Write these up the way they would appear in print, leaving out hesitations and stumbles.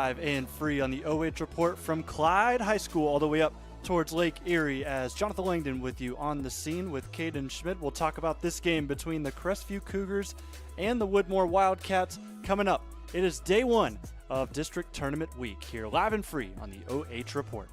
live and free on the OH Report from Clyde High School all the way up towards Lake Erie, as Jonathan Langdon with you on the scene with Caden Schmidt. We'll talk about this game between the Crestview Cougars and the Woodmore Wildcats coming up. It is day one of District Tournament Week here live and free on the OH Report.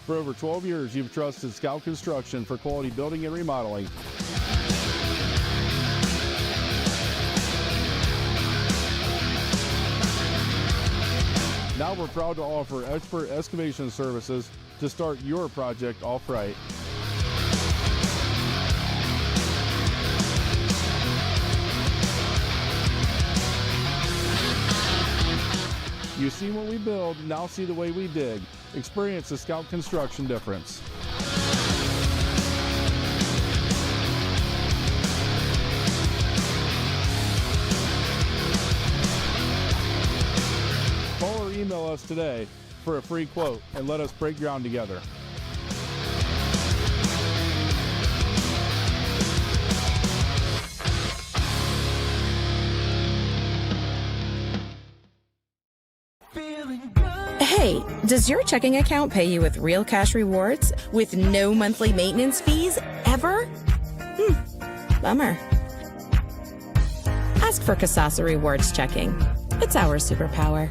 For over 12 years, you've trusted Scout Construction for quality building and remodeling. Now we're proud to offer expert excavation services to start your project off right. You see what we build, now see the way we dig. Experience the Scout Construction difference. Call or email us today for a free quote and let us break ground together. Hey, does your checking account pay you with real cash rewards with no monthly maintenance fees ever? Bummer. Ask for Kasasa Rewards Checking. It's our superpower.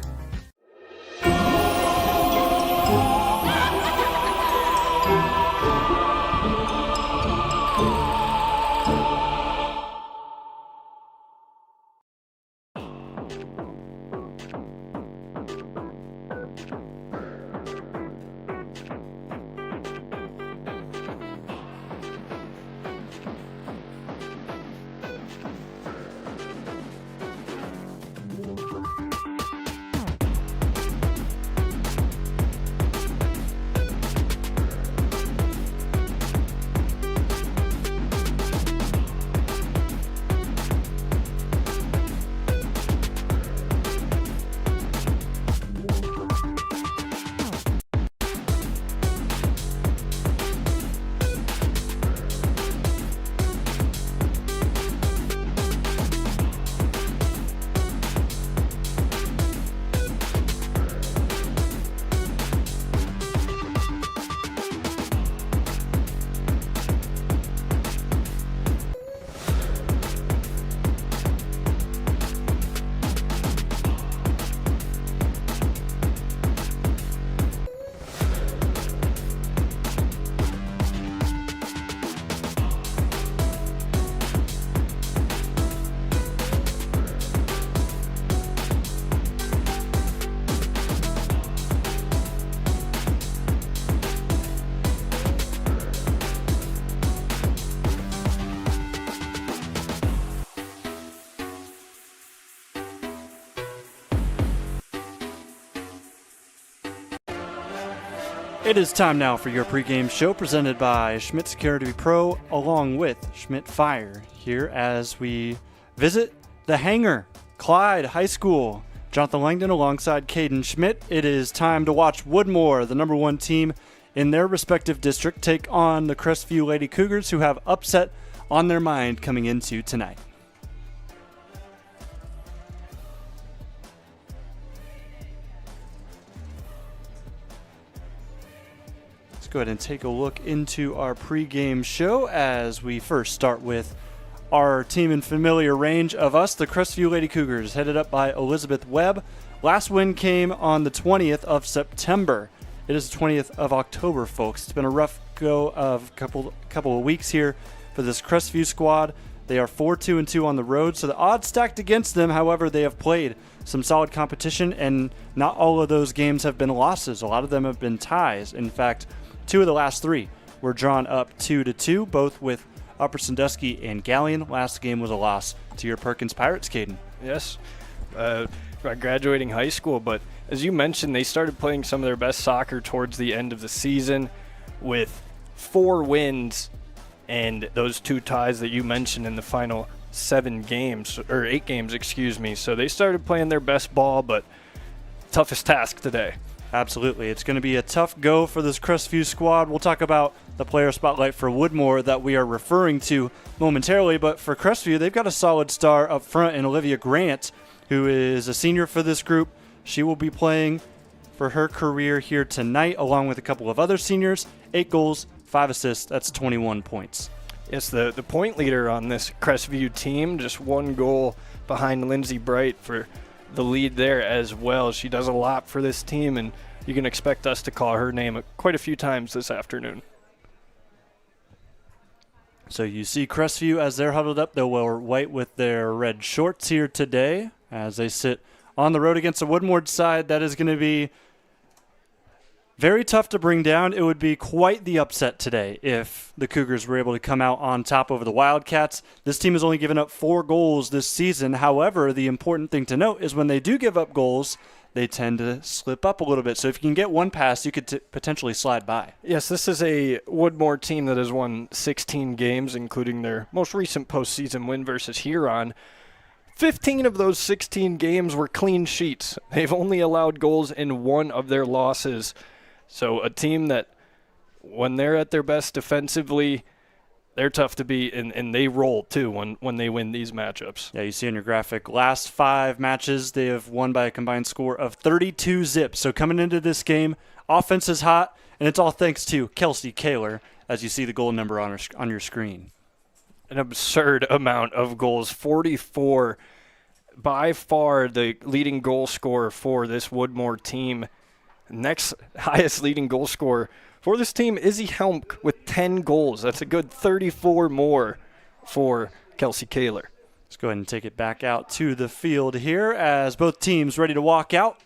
It is time now for your pregame show presented by Schmidt Security Pro along with Schmidt Fire here as we visit the hangar, Clyde High School. Jonathan Langdon alongside Caden Schmidt. It is time to watch Woodmore, the number one team in their respective district, take on the Crestview Lady Cougars, who have upset on their mind coming into tonight. Go ahead and take a look into our pregame show as we first start with our team in familiar range of us, the Crestview Lady Cougars, headed up by Elizabeth Webb. Last win came on the 20th of September. It is the 20th of October, folks. It's been a rough go of couple of weeks here for this Crestview squad. They are 4-2-2 on the road, so the odds stacked against them. However, they have played some solid competition, and not all of those games have been losses. A lot of them have been ties. In fact, 2 of the last 3 were drawn up 2-2, both with Upper Sandusky and Galleon. Last game was a loss to your Perkins Pirates, Caden. Yes, graduating high school, but as you mentioned, they started playing some of their best soccer towards the end of the season with 4 wins and those 2 ties that you mentioned in the final 8 games, excuse me. So they started playing their best ball, but toughest task today. Absolutely. It's going to be a tough go for this Crestview squad. We'll talk about the player spotlight for Woodmore that we are referring to momentarily, but for Crestview, they've got a solid star up front in Olivia Grant, who is a senior for this group. She will be playing for her career here tonight, along with a couple of other seniors. 8 goals, 5 assists. That's 21 points. Yes, the point leader on this Crestview team, just 1 goal behind Lindsay Bright for the lead there as well. She does a lot for this team, and you can expect us to call her name quite a few times this afternoon. So you see Crestview as they're huddled up. They'll wear white with their red shorts here today as they sit on the road against the Woodmore side. That is going to be very tough to bring down. It would be quite the upset today if the Cougars were able to come out on top over the Wildcats. This team has only given up 4 goals this season. However, the important thing to note is when they do give up goals, they tend to slip up a little bit. So if you can get one pass, you could potentially slide by. Yes, this is a Woodmore team that has won 16 games, including their most recent postseason win versus Huron. 15 of those 16 games were clean sheets. They've only allowed goals in 1 of their losses. So a team that, when they're at their best defensively, they're tough to beat, and they roll, too, when they win these matchups. Yeah, you see on your graphic, last 5 matches, they have won by a combined score of 32 zips. So coming into this game, offense is hot, and it's all thanks to Kelsey Kaler, as you see the goal number on your screen. An absurd amount of goals, 44. By far the leading goal scorer for this Woodmore team. Next highest leading goal scorer for this team, Izzy Helmk, with 10 goals. That's a good 34 more for Kelsey Kaler. Let's go ahead and take it back out to the field here as both teams ready to walk out.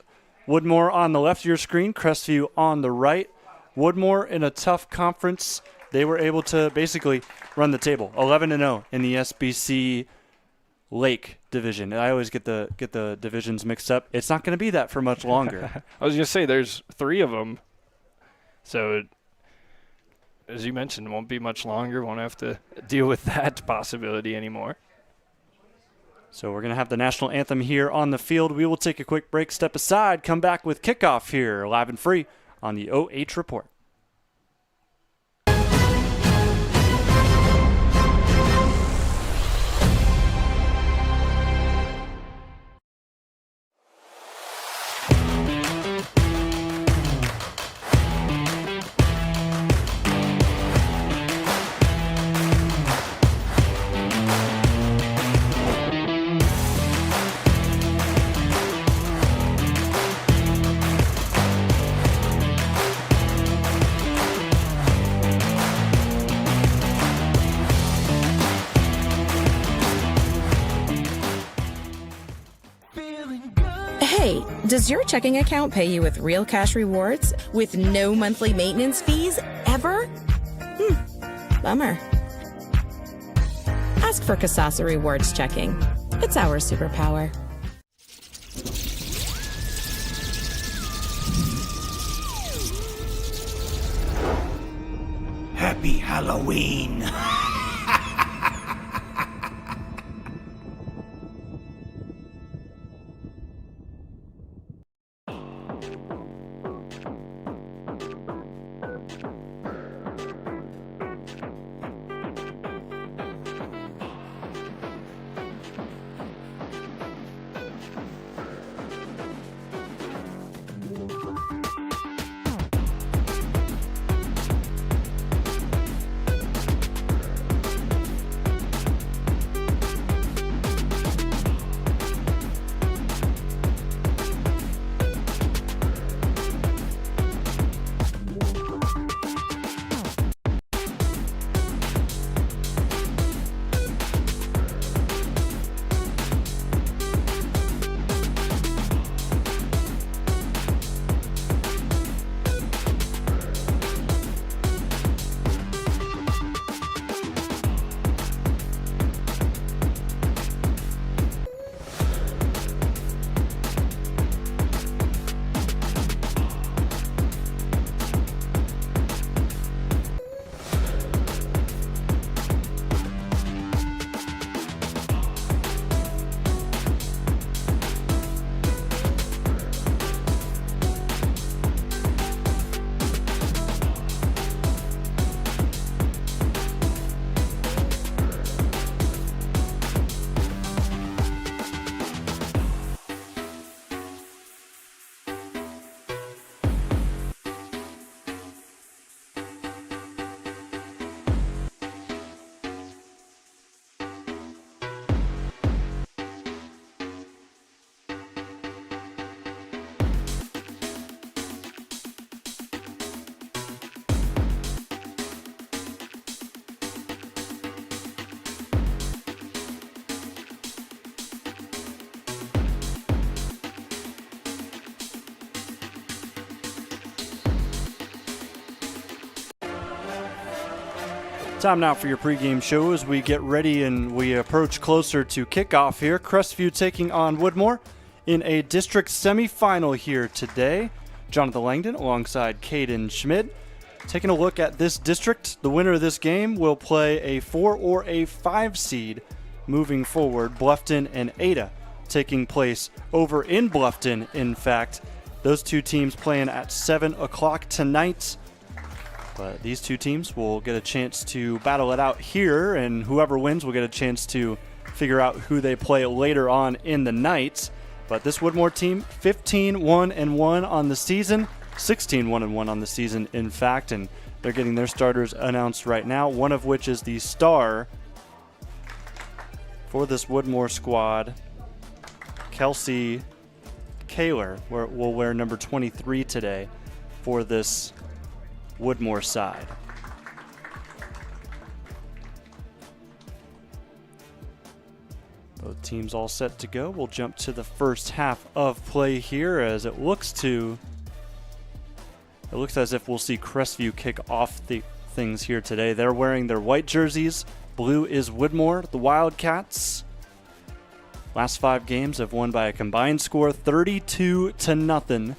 Woodmore on the left of your screen, Crestview on the right. Woodmore in a tough conference. They were able to basically run the table, 11-0 in the SBC Lake division. I always get the divisions mixed up. It's not going to be that for much longer. I was going to say there's 3 of them. So, as you mentioned, it won't be much longer. Won't have to deal with that possibility anymore. So we're going to have the national anthem here on the field. We will take a quick break, step aside, come back with kickoff here, live and free on the OH Report. Hey, does your checking account pay you with real cash rewards with no monthly maintenance fees ever? Bummer. Ask for Kasasa Rewards Checking. It's our superpower. Happy Halloween! Time now for your pregame show as we get ready and we approach closer to kickoff here. Crestview taking on Woodmore in a district semifinal here today. Jonathan Langdon alongside Caden Schmidt. Taking a look at this district, the winner of this game will play a 4 or a 5 seed moving forward. Bluffton and Ada taking place over in Bluffton, in fact. Those two teams playing at 7 o'clock tonight. But these two teams will get a chance to battle it out here, and whoever wins will get a chance to figure out who they play later on in the night. But this Woodmore team, 15-1-1 on the season, 16-1-1 on the season, in fact, and they're getting their starters announced right now, one of which is the star for this Woodmore squad, Kelsey Kaler, will wear number 23 today for this Woodmore side. Both teams all set to go. We'll jump to the first half of play here as it looks as if we'll see Crestview kick off the things here today. They're wearing their white jerseys. Blue is Woodmore, the Wildcats. Last 5 games have won by a combined score 32-0.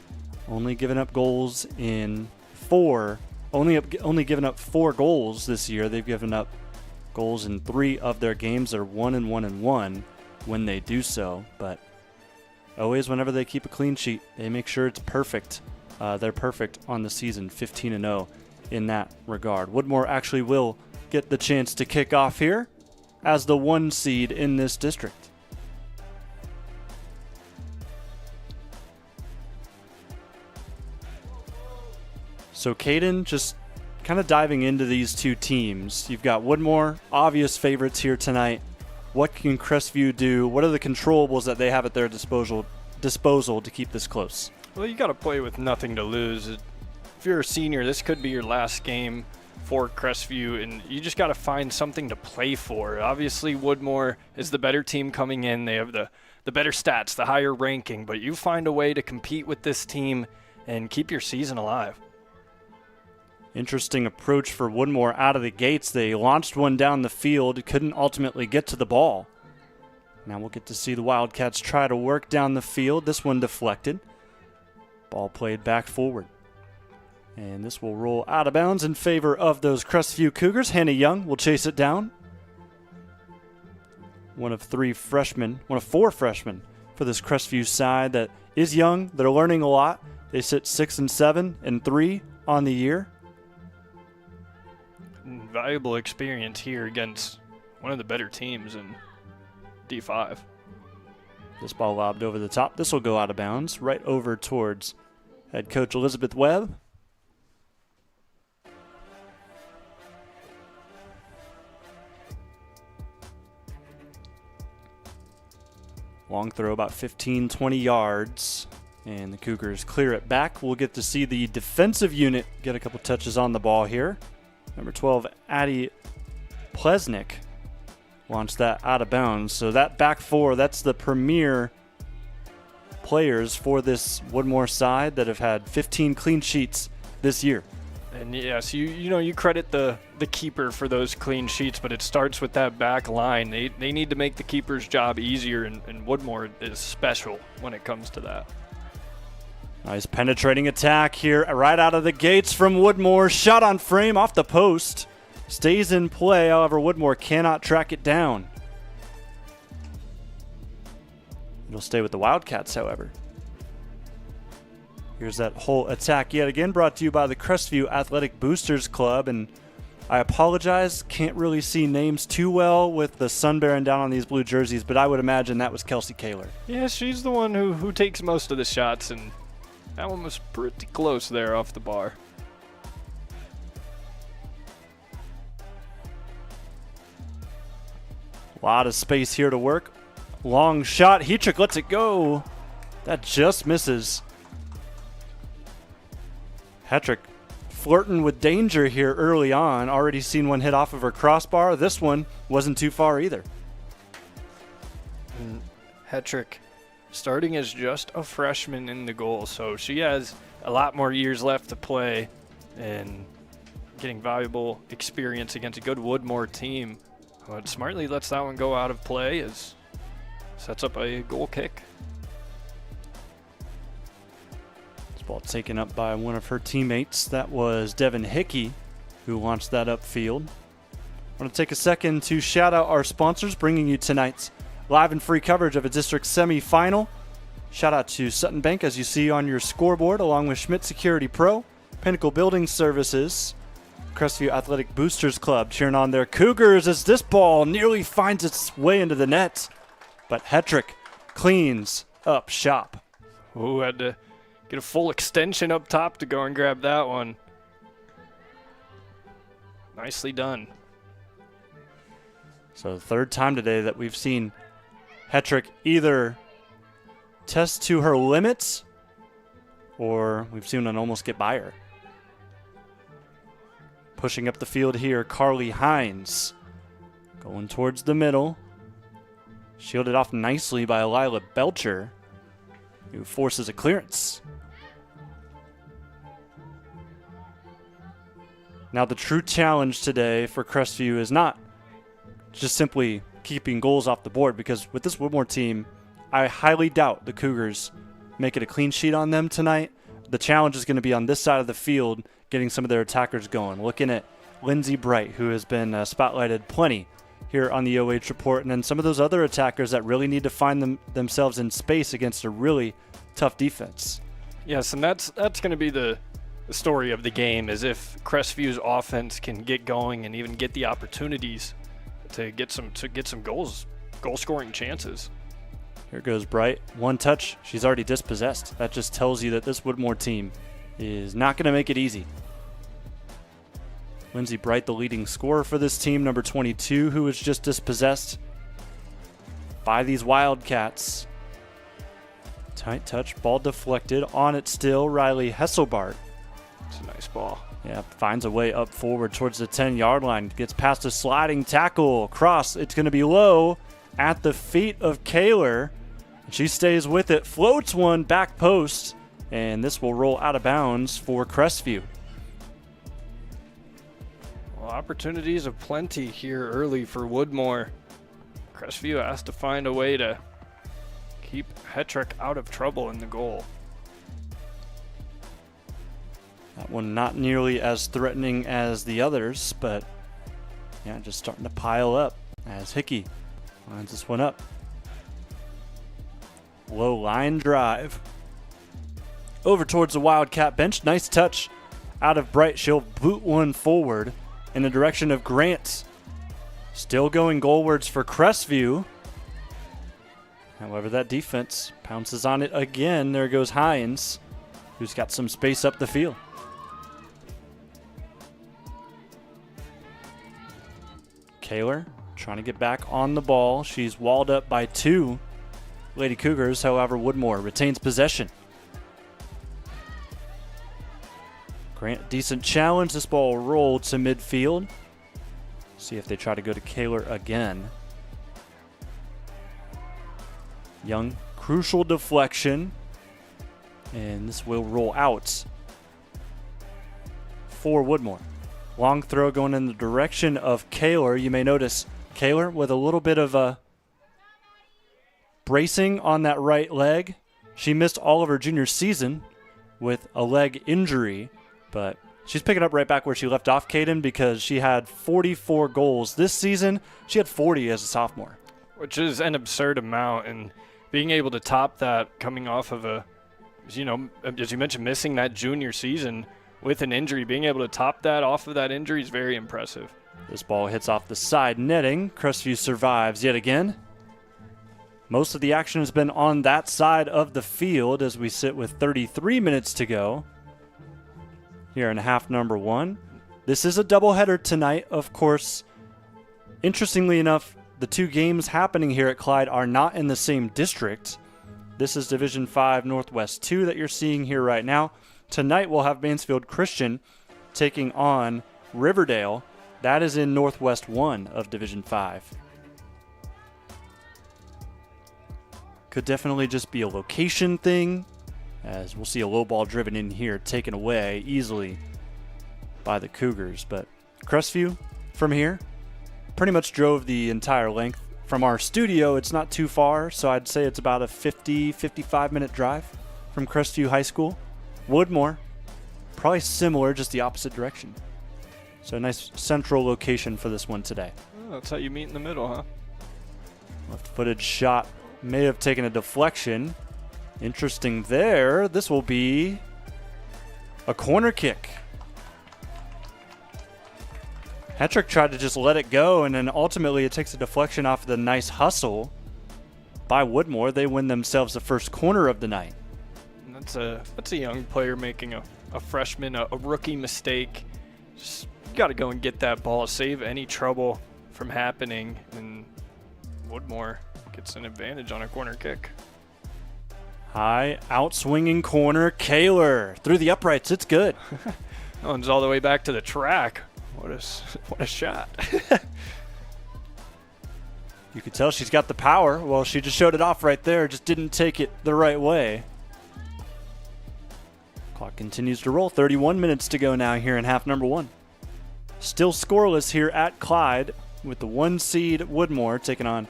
Only given up goals in 4. Only given up 4 goals this year. They've given up goals in 3 of their games. They're 1-1-1 when they do so, but always whenever they keep a clean sheet, they make sure it's perfect. They're perfect on the season, 15-0 in that regard. Woodmore actually will get the chance to kick off here as the 1 seed in this district. So Caden, just kind of diving into these two teams. You've got Woodmore, obvious favorites here tonight. What can Crestview do? What are the controllables that they have at their disposal to keep this close? Well, you got to play with nothing to lose. If you're a senior, this could be your last game for Crestview, and you just got to find something to play for. Obviously, Woodmore is the better team coming in. They have the better stats, the higher ranking, but you find a way to compete with this team and keep your season alive. Interesting approach for Woodmore out of the gates. They launched one down the field, couldn't ultimately get to the ball. Now we'll get to see the Wildcats try to work down the field. This one deflected. Ball played back forward. And this will roll out of bounds in favor of those Crestview Cougars. Hannah Young will chase it down. One of 4 freshmen for this Crestview side that is young. They're learning a lot. They sit 6-7-3 on the year. Valuable experience here against one of the better teams in D5. This ball lobbed over the top. This will go out of bounds right over towards head coach Elizabeth Webb. Long throw about 15-20 yards. And the Cougars clear it back. We'll get to see the defensive unit get a couple touches on the ball here. Number 12, Addie Plesnick launched that out of bounds. So that back 4, that's the premier players for this Woodmore side that have had 15 clean sheets this year. And yes, you credit the keeper for those clean sheets, but it starts with that back line. They need to make the keeper's job easier, and Woodmore is special when it comes to that. Nice penetrating attack here right out of the gates from Woodmore. Shot on frame off the post. Stays in play, however, Woodmore cannot track it down. It'll stay with the Wildcats, however. Here's that whole attack yet again, brought to you by the Crestview Athletic Boosters Club. And I apologize, can't really see names too well with the sun bearing down on these blue jerseys, but I would imagine that was Kelsey Kaler. Yeah, she's the one who takes most of the shots, and that one was pretty close there off the bar. A lot of space here to work. Long shot. Hetrick lets it go. That just misses. Hetrick flirting with danger here early on. Already seen one hit off of her crossbar. This one wasn't too far either. And Hetrick starting as just a freshman in the goal, so she has a lot more years left to play, and getting valuable experience against a good Woodmore team. But smartly lets that one go out of play as sets up a goal kick. This ball taken up by one of her teammates. That was Devin Hickey, who launched that upfield. I want to take a second to shout out our sponsors, bringing you tonight's live and free coverage of a district semifinal. Shout out to Sutton Bank, as you see on your scoreboard, along with Schmidt Security Pro, Pinnacle Building Services, Crestview Athletic Boosters Club cheering on their Cougars as this ball nearly finds its way into the net. But Hetrick cleans up shop. Ooh, had to get a full extension up top to go and grab that one. Nicely done. So the third time today that we've seen Hetrick either test to her limits or we've seen an almost get by her. Pushing up the field here, Carly Hines going towards the middle. Shielded off nicely by Lila Belcher, who forces a clearance. Now the true challenge today for Crestview is not just simply keeping goals off the board, because with this Woodmore team, I highly doubt the Cougars make it a clean sheet on them tonight. The challenge is going to be on this side of the field, getting some of their attackers going. Looking at Lindsey Bright, who has been spotlighted plenty here on the OH Report, and then some of those other attackers that really need to find themselves in space against a really tough defense. Yes, and that's going to be the story of the game, is if Crestview's offense can get going and even get the opportunities to get some goal scoring chances. Here goes Bright. One touch, she's already dispossessed. That just tells you that this Woodmore team is not going to make it easy. Lindsey Bright, the leading scorer for this team, number 22, who was just dispossessed by these Wildcats. Tight touch, ball deflected. On it still, Riley Hesselbart. It's a nice ball. Yeah, finds a way up forward towards the 10-yard line. Gets past a sliding tackle. Cross, it's going to be low at the feet of Kaler. She stays with it, floats one back post, and this will roll out of bounds for Crestview. Well, opportunities of plenty here early for Woodmore. Crestview has to find a way to keep Hetrick out of trouble in the goal. That one not nearly as threatening as the others, but yeah, just starting to pile up as Hickey lines this one up. Low line drive. Over towards the Wildcat bench. Nice touch out of Bright. She'll boot one forward in the direction of Grant. Still going goalwards for Crestview. However, that defense pounces on it again. There goes Hines, who's got some space up the field. Kaler trying to get back on the ball. She's walled up by two Lady Cougars. However, Woodmore retains possession. Grant, decent challenge. This ball rolled to midfield. See if they try to go to Kaler again. Young, crucial deflection. And this will roll out for Woodmore. Long throw going in the direction of Kaler. You may notice Kaler with a little bit of a bracing on that right leg. She missed all of her junior season with a leg injury, but she's picking up right back where she left off, Caden, because she had 44 goals this season. She had 40 as a sophomore. Which is an absurd amount, and being able to top that coming off of as you mentioned, missing that junior season with an injury, being able to top that off of that injury is very impressive. This ball hits off the side netting. Crestview survives yet again. Most of the action has been on that side of the field as we sit with 33 minutes to go here in half number one. This is a doubleheader tonight, of course. Interestingly enough, the two games happening here at Clyde are not in the same district. This is Division 5 Northwest 2 that you're seeing here right now. Tonight we'll have Mansfield Christian taking on Riverdale. That is in Northwest 1 of Division 5. Could definitely just be a location thing, as we'll see a low ball driven in here, taken away easily by the Cougars. But Crestview, from here, pretty much drove the entire length. From our studio, it's not too far, so I'd say it's about a 55 minute drive from Crestview High School. Woodmore, probably similar, just the opposite direction. So a nice central location for this one today. Oh, that's how you meet in the middle, huh? Left-footed shot may have taken a deflection. Interesting there. This will be a corner kick. Hetrick tried to just let it go, and then ultimately it takes a deflection off the nice hustle by Woodmore. They win themselves the first corner of the night. And that's a young player making a freshman, a rookie mistake. Just got to go and get that ball, save any trouble from happening, and Woodmore gets an advantage on a corner kick. High out-swinging corner. Kaler through the uprights. It's good. That one's all the way back to the track. What a shot. You could tell she's got the power. Well, she just showed it off right there. Just didn't take it the right way. Clock continues to roll. 31 minutes to go now here in half number 1. Still scoreless here at Clyde with the 1 seed Woodmore taking on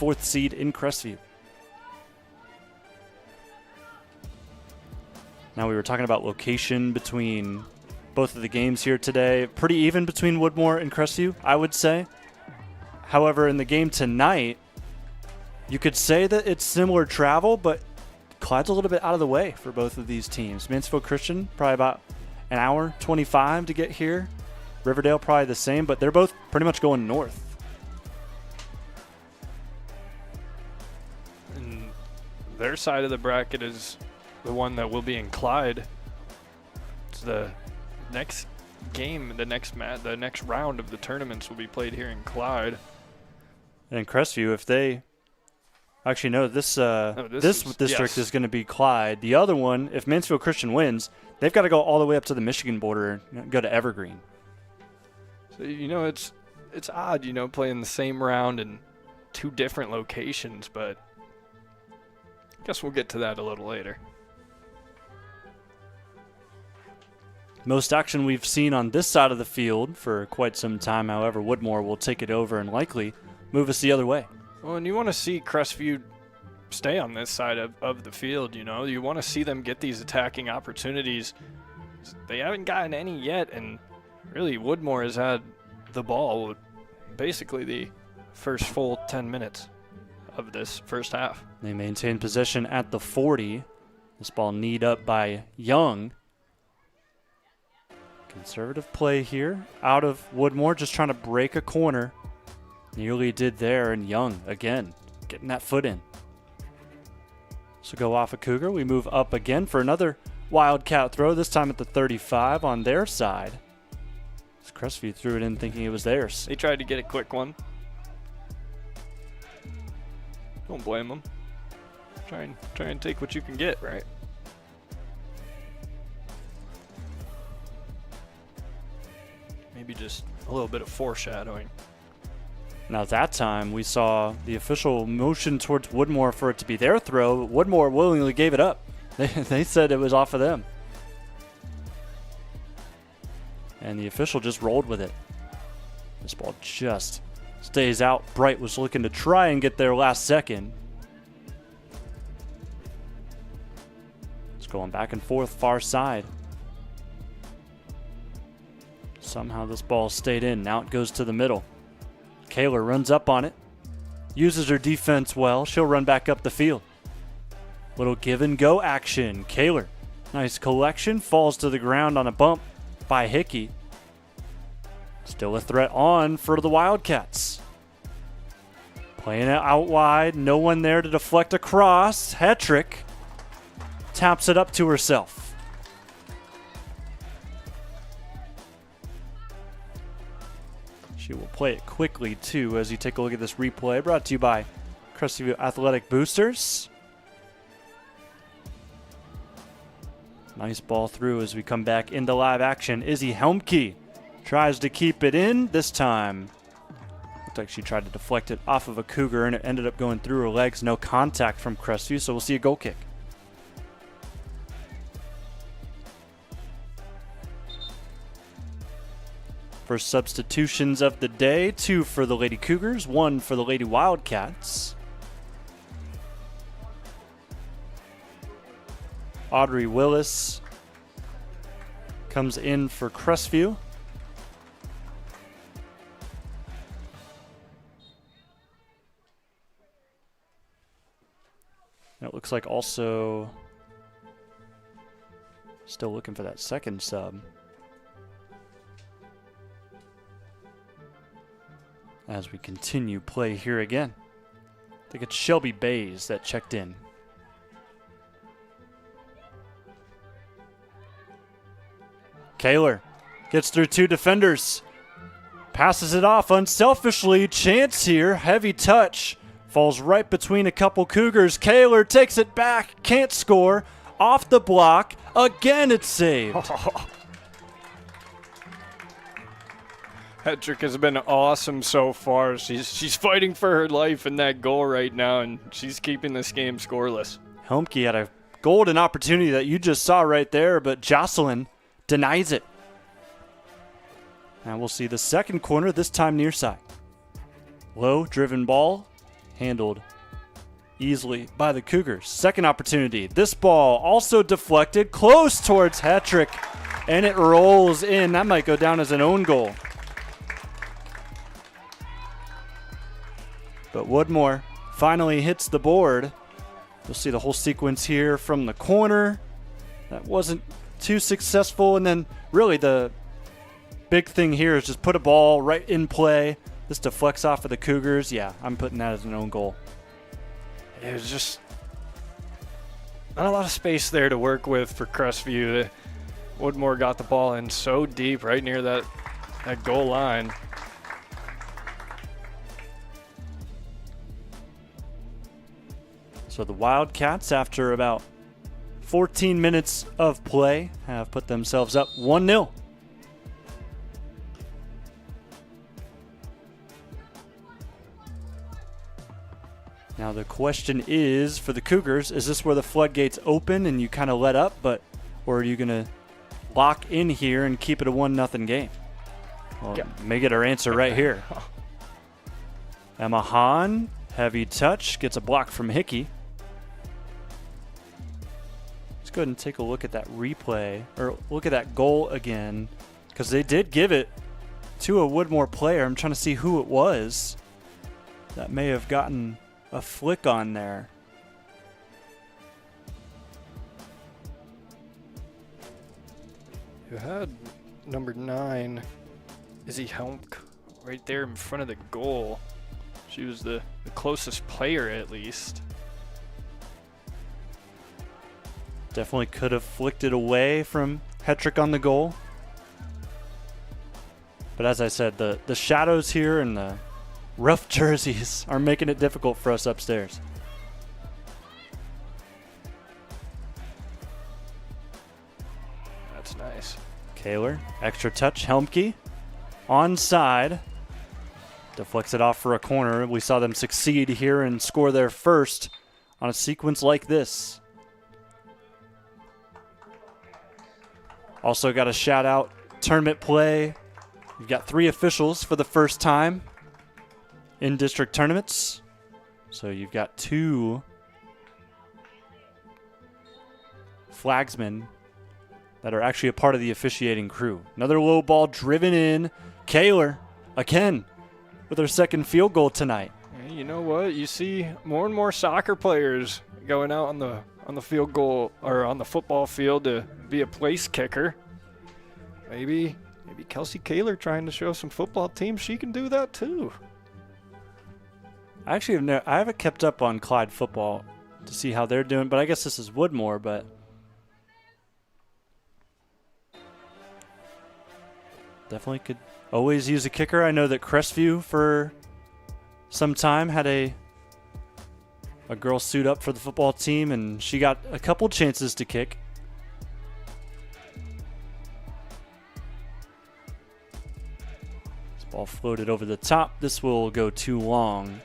4th seed in Crestview. Now we were talking about location between both of the games here today. Pretty even between Woodmore and Crestview, I would say. However, in the game tonight, you could say that it's similar travel, but Clyde's a little bit out of the way for both of these teams. Mansfield Christian, probably about an hour 25 to get here. Riverdale, probably the same, but they're both pretty much going north. And their side of the bracket is the one that will be in Clyde. It's the next game, the next round of the tournaments will be played here in Clyde. And Crestview, if they actually no, this district is going to be Clyde. The other one, if Mansfield Christian wins, they've got to go all the way up to the Michigan border and go to Evergreen. So it's odd, playing the same round in 2 different locations, but I guess we'll get to that a little later. Most action we've seen on this side of the field for quite some time. However, Woodmore will take it over and likely move us the other way. Well, and you want to see Crestview stay on this side of the field, You want to see them get these attacking opportunities. They haven't gotten any yet, and really Woodmore has had the ball basically the first full 10 minutes of this first half. They maintain possession at the 40. This ball kneed up by Young. Conservative play here out of Woodmore, just trying to break a corner. Nearly did there, and Young, again, getting that foot in. So go off a Cougar. We move up again for another Wildcat throw, this time at the 35 on their side. As Crestview threw it in thinking it was theirs. They tried to get a quick one. Don't blame them. Try and take what you can get, right? Maybe just a little bit of foreshadowing. Now that time we saw the official motion towards Woodmore for it to be their throw, but Woodmore willingly gave it up. They said it was off of them. And the official just rolled with it. This ball just stays out. Bright was looking to try and get there last second. It's going back and forth far side. Somehow this ball stayed in. Now it goes to the middle. Kaler runs up on it. Uses her defense well. She'll run back up the field. Little give and go action. Kaler, nice collection. Falls to the ground on a bump by Hickey. Still a threat on for the Wildcats. Playing it out wide. No one there to deflect across. Hetrick taps it up to herself. She will play it quickly, too, as you take a look at this replay. Brought to you by Crestview Athletic Boosters. Nice ball through as we come back into live action. Izzy Helmke tries to keep it in this time. Looked like she tried to deflect it off of a Cougar, and it ended up going through her legs. No contact from Crestview, so we'll see a goal kick. First substitutions of the day, 2 for the Lady Cougars, 1 for the Lady Wildcats. Audrey Willis comes in for Crestview. And it looks like also still looking for that second sub. As we continue play here again. I think it's Shelby Bays that checked in. Kaler gets through 2 defenders. Passes it off unselfishly. Chance here. Heavy touch. Falls right between a couple Cougars. Kaler takes it back. Can't score. Off the block. Again, it's saved. Hetrick has been awesome so far. She's fighting for her life in that goal right now, and she's keeping this game scoreless. Helmke had a golden opportunity that you just saw right there, but Jocelyn denies it. Now we'll see the second corner, this time near side. Low driven ball, handled easily by the Cougars. Second opportunity. This ball also deflected, close towards Hetrick, and it rolls in. That might go down as an own goal. But Woodmore finally hits the board. You'll see the whole sequence here from the corner. That wasn't too successful, and then really the big thing here is just put a ball right in play. This deflects off of the Cougars. Yeah, I'm putting that as an own goal. It was just not a lot of space there to work with for Crestview. Woodmore got the ball in so deep right near that goal line. So the Wildcats, after about 14 minutes of play, have put themselves up 1-0. Now the question is, for the Cougars, is this where the floodgates open and you kind of let up, or are you going to lock in here and keep it a 1-0 game? Well, may get our answer right here. Emma Hahn, heavy touch, gets a block from Hickey. Let's go ahead and take a look at that replay, or look at that goal again, because they did give it to a Woodmore player. I'm trying to see who it was that may have gotten a flick on there. You had number 9, Izzy Helmke, right there in front of the goal. She was the closest player, at least. Definitely could have flicked it away from Hetrick on the goal. But as I said, the shadows here and the rough jerseys are making it difficult for us upstairs. That's nice. Kaler, extra touch, Helmke, onside. Deflects it off for a corner. We saw them succeed here and score their first on a sequence like this. Also got a shout out tournament play. You've got 3 officials for the first time in district tournaments. So you've got 2 flagsmen that are actually a part of the officiating crew. Another low ball driven in. Kaler again with her second field goal tonight. Hey, you know what? You see more and more soccer players going out on the field goal or on the football field to be a place kicker. Maybe Kelsey Kaler trying to show some football teams she can do that too. I haven't kept up on Clyde football to see how they're doing, but I guess this is Woodmore, but definitely could always use a kicker. I know that Crestview for some time had a girl suit up for the football team, and she got a couple chances to kick. This ball floated over the top. This will go too long.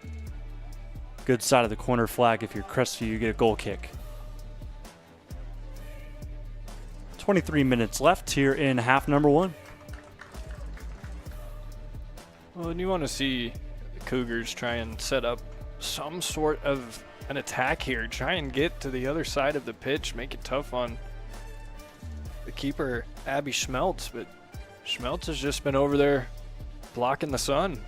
Good side of the corner flag. If you're Crestview, you get a goal kick. 23 minutes left here in half number 1. Well, and you want to see the Cougars try and set up some sort of an attack here. Try and get to the other side of the pitch, make it tough on the keeper, Abby Schmeltz. But Schmeltz has just been over there blocking the sun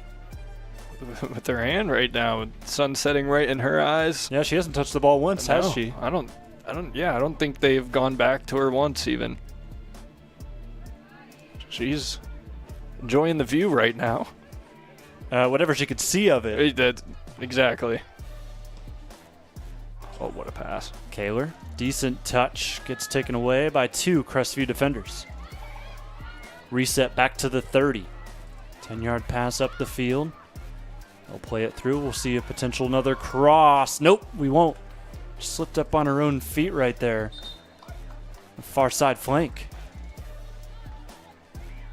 with her hand right now. With the sun setting right in her eyes. Yeah, she hasn't touched the ball once, has she? I don't think they've gone back to her once even. She's enjoying the view right now. Whatever she could see of it. Exactly. Oh, what a pass. Kaler, decent touch, gets taken away by 2 Crestview defenders. Reset back to the 30. 10-yard pass up the field. They'll play it through. We'll see a potential another cross. Nope, we won't. Slipped up on her own feet right there. The far side flank.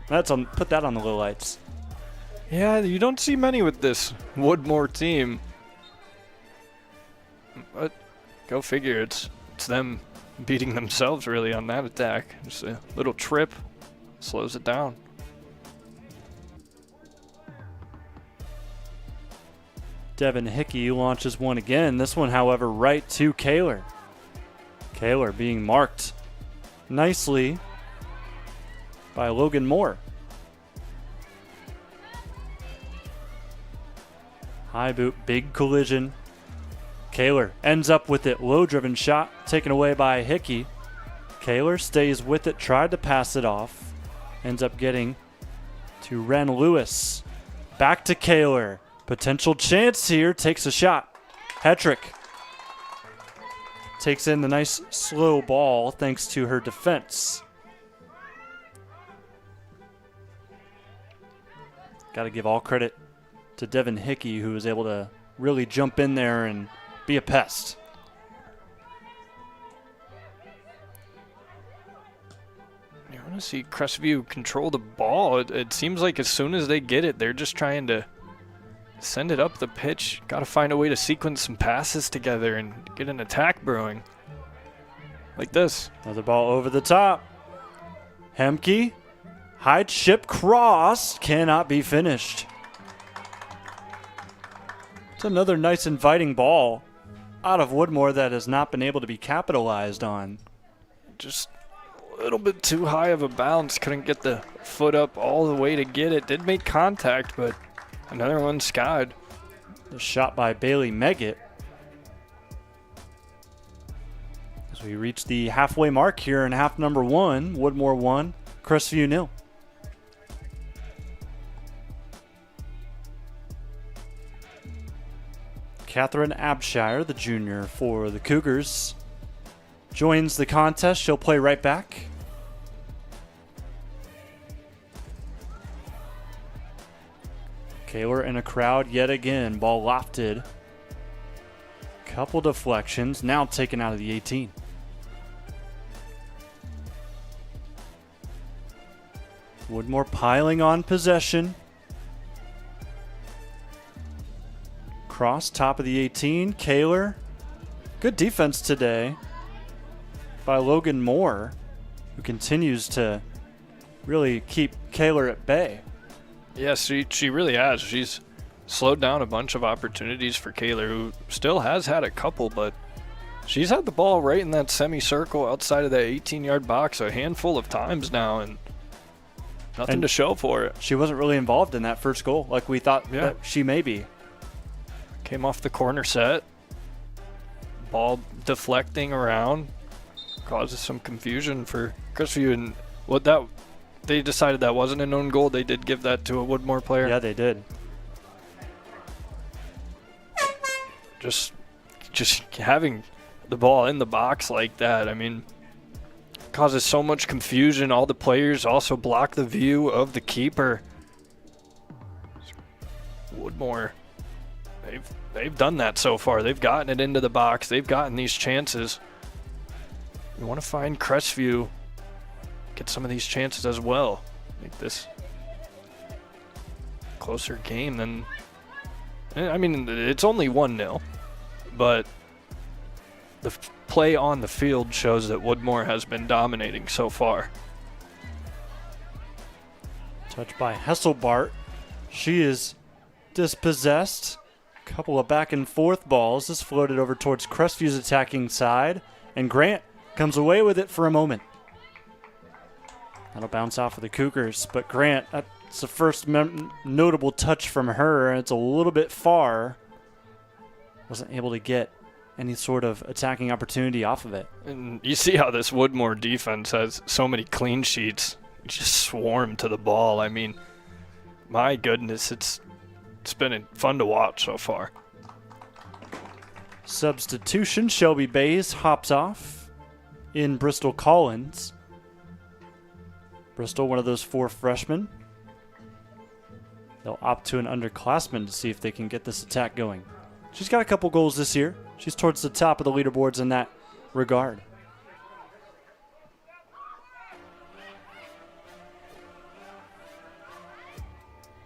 Put that on the low lights. Yeah, you don't see many with this Woodmore team. But go figure, it's them beating themselves really on that attack. Just a little trip slows it down. Devin Hickey launches one again. This one, however, right to Kaler. Kaler being marked nicely by Logan Moore. High boot, big collision. Kaler ends up with it. Low-driven shot taken away by Hickey. Kaler stays with it, tried to pass it off. Ends up getting to Ren Lewis. Back to Kaler. Potential chance here. Takes a shot. Hetrick takes in the nice slow ball thanks to her defense. Got to give all credit to Devin Hickey, who was able to really jump in there and be a pest. You want to see Crestview control the ball. It seems like as soon as they get it, they're just trying to send it up the pitch. Got to find a way to sequence some passes together and get an attack brewing. Like this. Another ball over the top. Hemke. High chip cross. Cannot be finished. It's another nice inviting ball out of Woodmore that has not been able to be capitalized on. Just a little bit too high of a bounce. Couldn't get the foot up all the way to get it. Did make contact, but another one skied. The shot by Bailey Meggett. As we reach the halfway mark here in half number 1, Woodmore 1, Crestview 0. Catherine Abshire, the junior for the Cougars, joins the contest. She'll play right back. Kaler in a crowd yet again. Ball lofted. Couple deflections. Now taken out of the 18. Woodmore piling on possession. Cross, top of the 18. Kaler. Good defense today by Logan Moore, who continues to really keep Kaler at bay. Yes, she really has. She's slowed down a bunch of opportunities for Kaler, who still has had a couple, but she's had the ball right in that semicircle outside of that 18-yard box a handful of times now, and nothing to show for it. She wasn't really involved in that first goal like we thought that she may be. Came off the corner set. Ball deflecting around. Causes some confusion for Crestview, and they decided that wasn't an own goal. They did give that to a Woodmore player. Yeah, they did. Just having the ball in the box like that, I mean, causes so much confusion. All the players also block the view of the keeper. Woodmore, they've done that so far. They've gotten it into the box. They've gotten these chances. You want to find Crestview get some of these chances as well. Make this closer game than, I mean, it's only 1-0, but the play on the field shows that Woodmore has been dominating so far. Touch by Hesselbart. She is dispossessed. Couple of back and forth balls. This floated over towards Crestview's attacking side, and Grant comes away with it for a moment. That'll bounce off of the Cougars, but Grant, that's the first notable touch from her, and it's a little bit far. Wasn't able to get any sort of attacking opportunity off of it. And you see how this Woodmore defense has so many clean sheets. Just swarm to the ball. I mean, my goodness, it's been fun to watch so far. Substitution, Shelby Bays hops off in Bristol Collins. Bristol, one of those 4 freshmen. They'll opt to an underclassman to see if they can get this attack going. She's got a couple goals this year. She's towards the top of the leaderboards in that regard.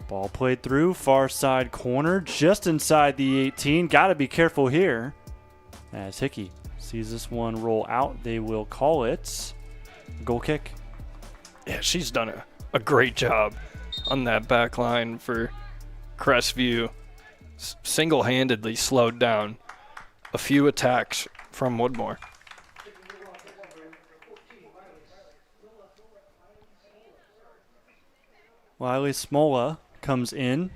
Ball played through, far side corner, just inside the 18. Got to be careful here. As Hickey sees this one roll out, they will call it a goal kick. Yeah, she's done a great job on that back line for Crestview. Single-handedly slowed down a few attacks from Woodmore. Wiley Smola comes in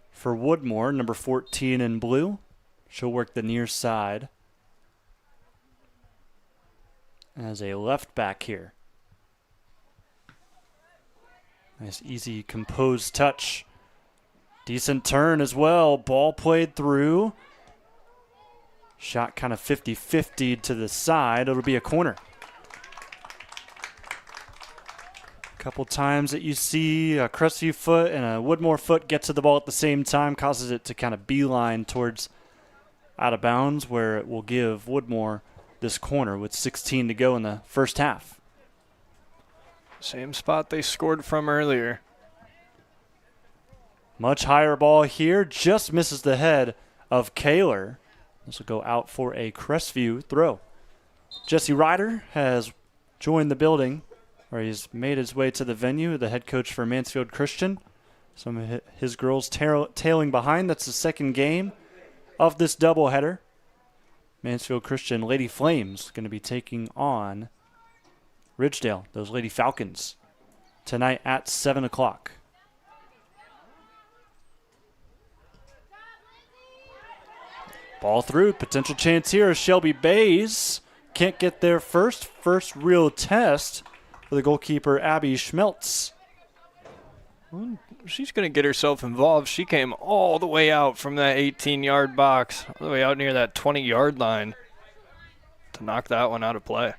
for Woodmore, number 14 in blue. She'll work the near side as a left back here. Nice, easy, composed touch. Decent turn as well. Ball played through. Shot kind of 50-50 to the side. It'll be a corner. Couple times that you see a Crestview foot and a Woodmore foot get to the ball at the same time, causes it to kind of beeline towards out of bounds, where it will give Woodmore this corner with 16 to go in the first half. Same spot they scored from earlier. Much higher ball here, just misses the head of Kaler. This will go out for a Crestview throw. Jesse Ryder has joined the building, where he's made his way to the venue, the head coach for Mansfield Christian. Some of his girls tailing behind. That's the second game of this doubleheader. Mansfield Christian Lady Flames going to be taking on Ridgedale, those Lady Falcons, tonight at 7 o'clock. Ball through, potential chance here. Shelby Bays can't get there first. First real test for the goalkeeper, Abby Schmeltz. Well, she's going to get herself involved. She came all the way out from that 18-yard box, all the way out near that 20-yard line to knock that one out of play.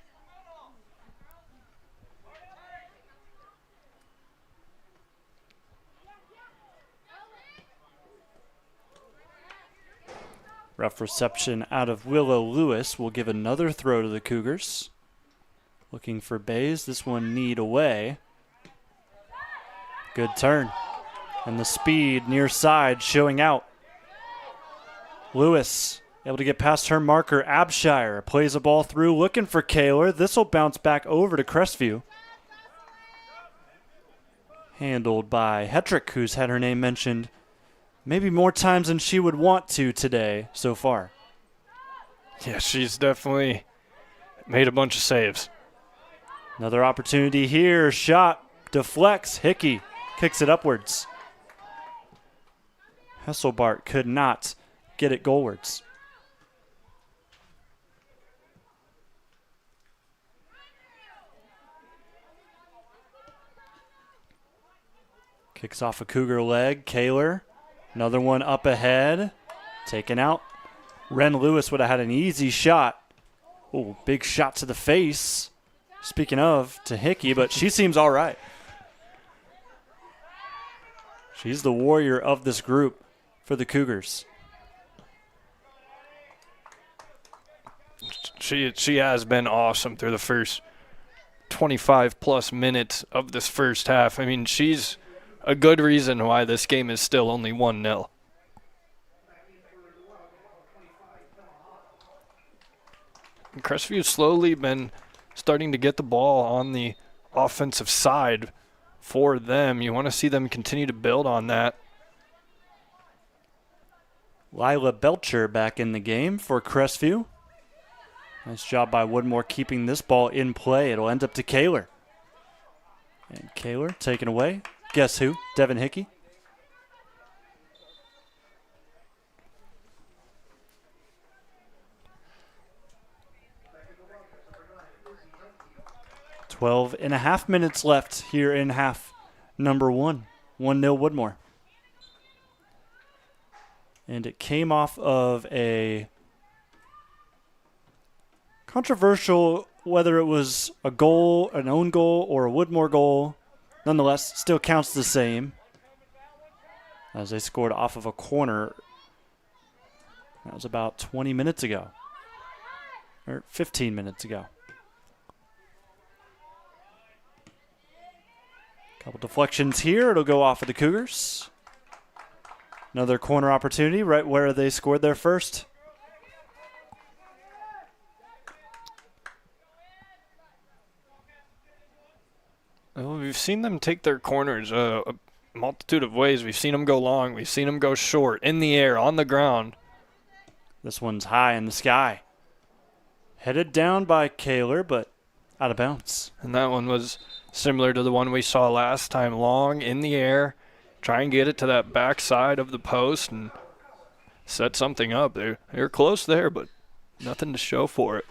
Rough reception out of Willow Lewis will give another throw to the Cougars. Looking for Bays. This one need away. Good turn. And the speed near side showing out. Lewis able to get past her marker. Abshire plays a ball through, looking for Kaler. This will bounce back over to Crestview. Handled by Hetrick, who's had her name mentioned maybe more times than she would want to today so far. Yeah, she's definitely made a bunch of saves. Another opportunity here. Shot deflects. Hickey kicks it upwards. Hesselbart could not get it goalwards. Kicks off a Cougar leg. Kaler. Another one up ahead. Taken out. Ren Lewis would have had an easy shot. Oh, big shot to the face. Speaking of, to Hickey, but she seems all right. She's the warrior of this group for the Cougars. She has been awesome through the first 25-plus minutes of this first half. I mean, she's a good reason why this game is still only 1-0. Crestview's slowly been starting to get the ball on the offensive side for them. You want to see them continue to build on that. Lila Belcher back in the game for Crestview. Nice job by Woodmore keeping this ball in play. It'll end up to Kaler. And Kaler taken away. Guess who? Devin Hickey. "12.5 minutes left here in half number 1. 1-0 Woodmore. And it came off of a controversial, whether it was a goal, an own goal, or a Woodmore goal. Nonetheless, still counts the same, as they scored off of a corner. That was about 20 minutes ago, or 15 minutes ago. Couple deflections here. It'll go off of the Cougars. Another corner opportunity right where they scored their first. Well, we've seen them take their corners a multitude of ways. We've seen them go long. We've seen them go short, in the air, on the ground. This one's high in the sky. Headed down by Kaler, but out of bounds. And that one was similar to the one we saw last time. Long, in the air. Try and get it to that back side of the post and set something up. They're close there, but nothing to show for it.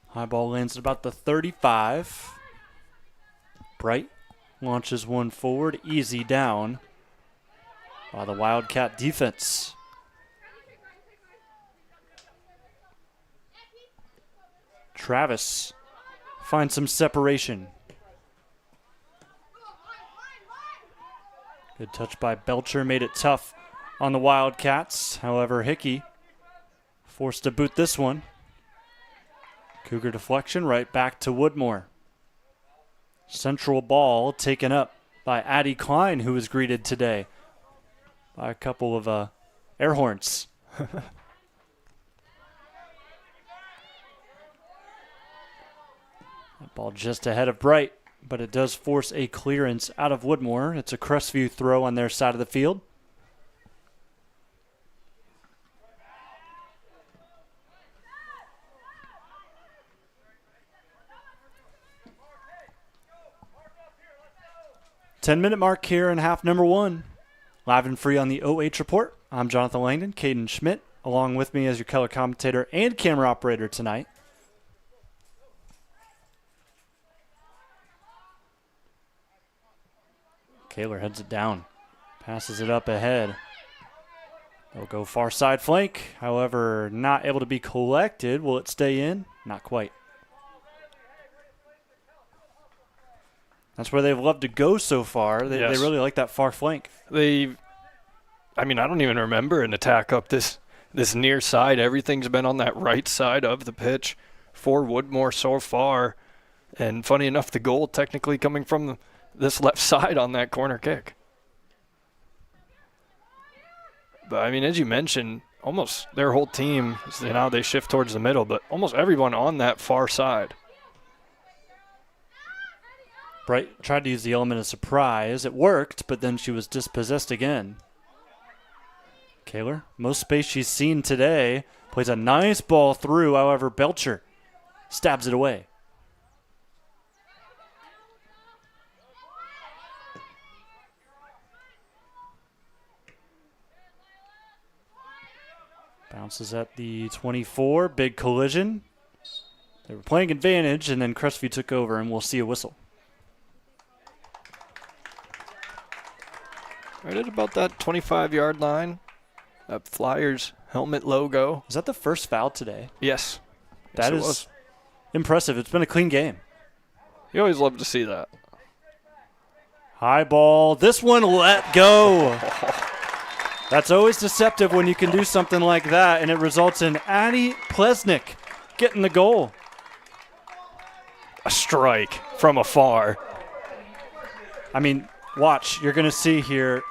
High ball lands at about the 35. Bright launches one forward, easy down by the Wildcat defense. Travis finds some separation. Good touch by Belcher, made it tough on the Wildcats. However, Hickey forced to boot this one. Cougar deflection right back to Woodmore. Central ball taken up by Addie Klein, who was greeted today by a couple of air horns. That ball just ahead of Bright, but it does force a clearance out of Woodmore. It's a Crestview throw on their side of the field. Ten-minute mark here in half number 1. Live and free on the OH Report. I'm Jonathan Langdon, Caden Schmidt, along with me as your color commentator and camera operator tonight. Kaler heads it down, passes it up ahead. They'll go far side flank, however, not able to be collected. Will it stay in? Not quite. That's where they've loved to go so far. They really like that far flank. I don't even remember an attack up this near side. Everything's been on that right side of the pitch for Woodmore so far. And funny enough, the goal technically coming from this left side on that corner kick. But, as you mentioned, almost their whole team, now they shift towards the middle, but almost everyone on that far side. Bright tried to use the element of surprise. It worked, but then she was dispossessed again. Kaler, most space she's seen today, plays a nice ball through. However, Belcher stabs it away. Bounces at the 24. Big collision. They were playing advantage, and then Crestview took over, and we'll see a whistle. Right at about that 25-yard line. That Flyers helmet logo. Is that the first foul today? Yes. That is impressive. It's been a clean game. You always love to see that. High ball. This one let go. That's always deceptive when you can do something like that, and it results in Addie Plesnick getting the goal. A strike from afar. Watch. You're going to see here.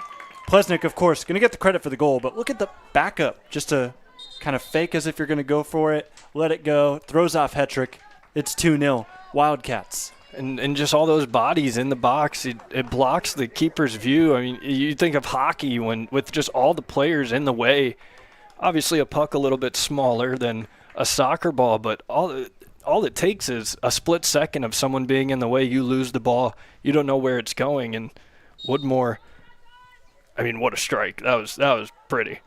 Plesnik, of course, going to get the credit for the goal, but look at the backup. Just to kind of fake as if you're going to go for it, let it go, throws off Hetrick. It's 2-0, Wildcats. And just all those bodies in the box, it blocks the keeper's view. I mean, you think of hockey when with just all the players in the way. Obviously, a puck a little bit smaller than a soccer ball, but all it takes is a split second of someone being in the way. You lose the ball. You don't know where it's going. And Woodmore, I mean, what a strike. That was pretty.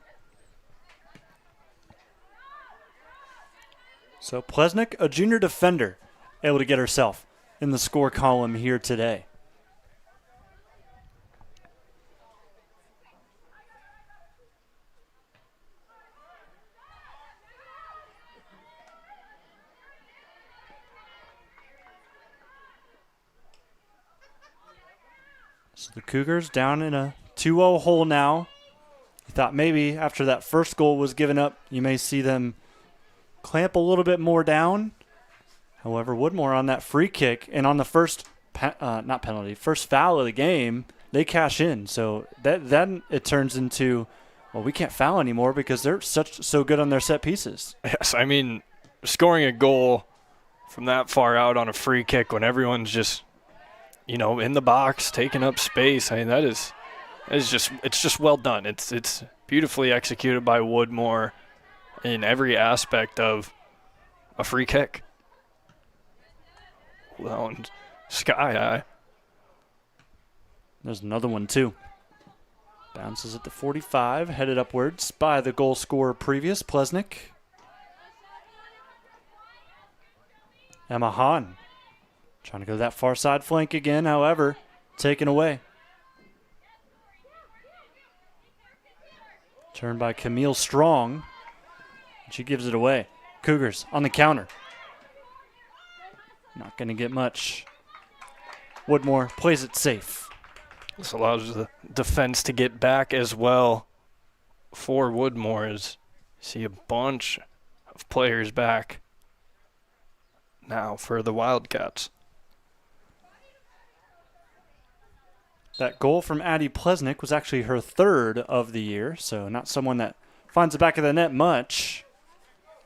So Plesnik, a junior defender, able to get herself in the score column here today. So the Cougars down in a 2-0 hole now. You thought maybe after that first goal was given up, you may see them clamp a little bit more down. However, Woodmore on that free kick and on the first first foul of the game, they cash in. So then it turns into, well, we can't foul anymore because they're so good on their set pieces. Yes, I mean, scoring a goal from that far out on a free kick when everyone's just, in the box, taking up space. I mean, it's just well done. It's beautifully executed by Woodmore in every aspect of a free kick. That one's sky high. There's another one, too. Bounces at the 45, headed upwards by the goal scorer previous, Plesnik. Emma Hahn trying to go to that far side flank again, however, taken away. Turned by Camille Strong. She gives it away. Cougars on the counter. Not going to get much. Woodmore plays it safe. This allows the defense to get back as well for Woodmore as you see a bunch of players back now for the Wildcats. That goal from Addie Plesnik was actually her third of the year, so not someone that finds the back of the net much.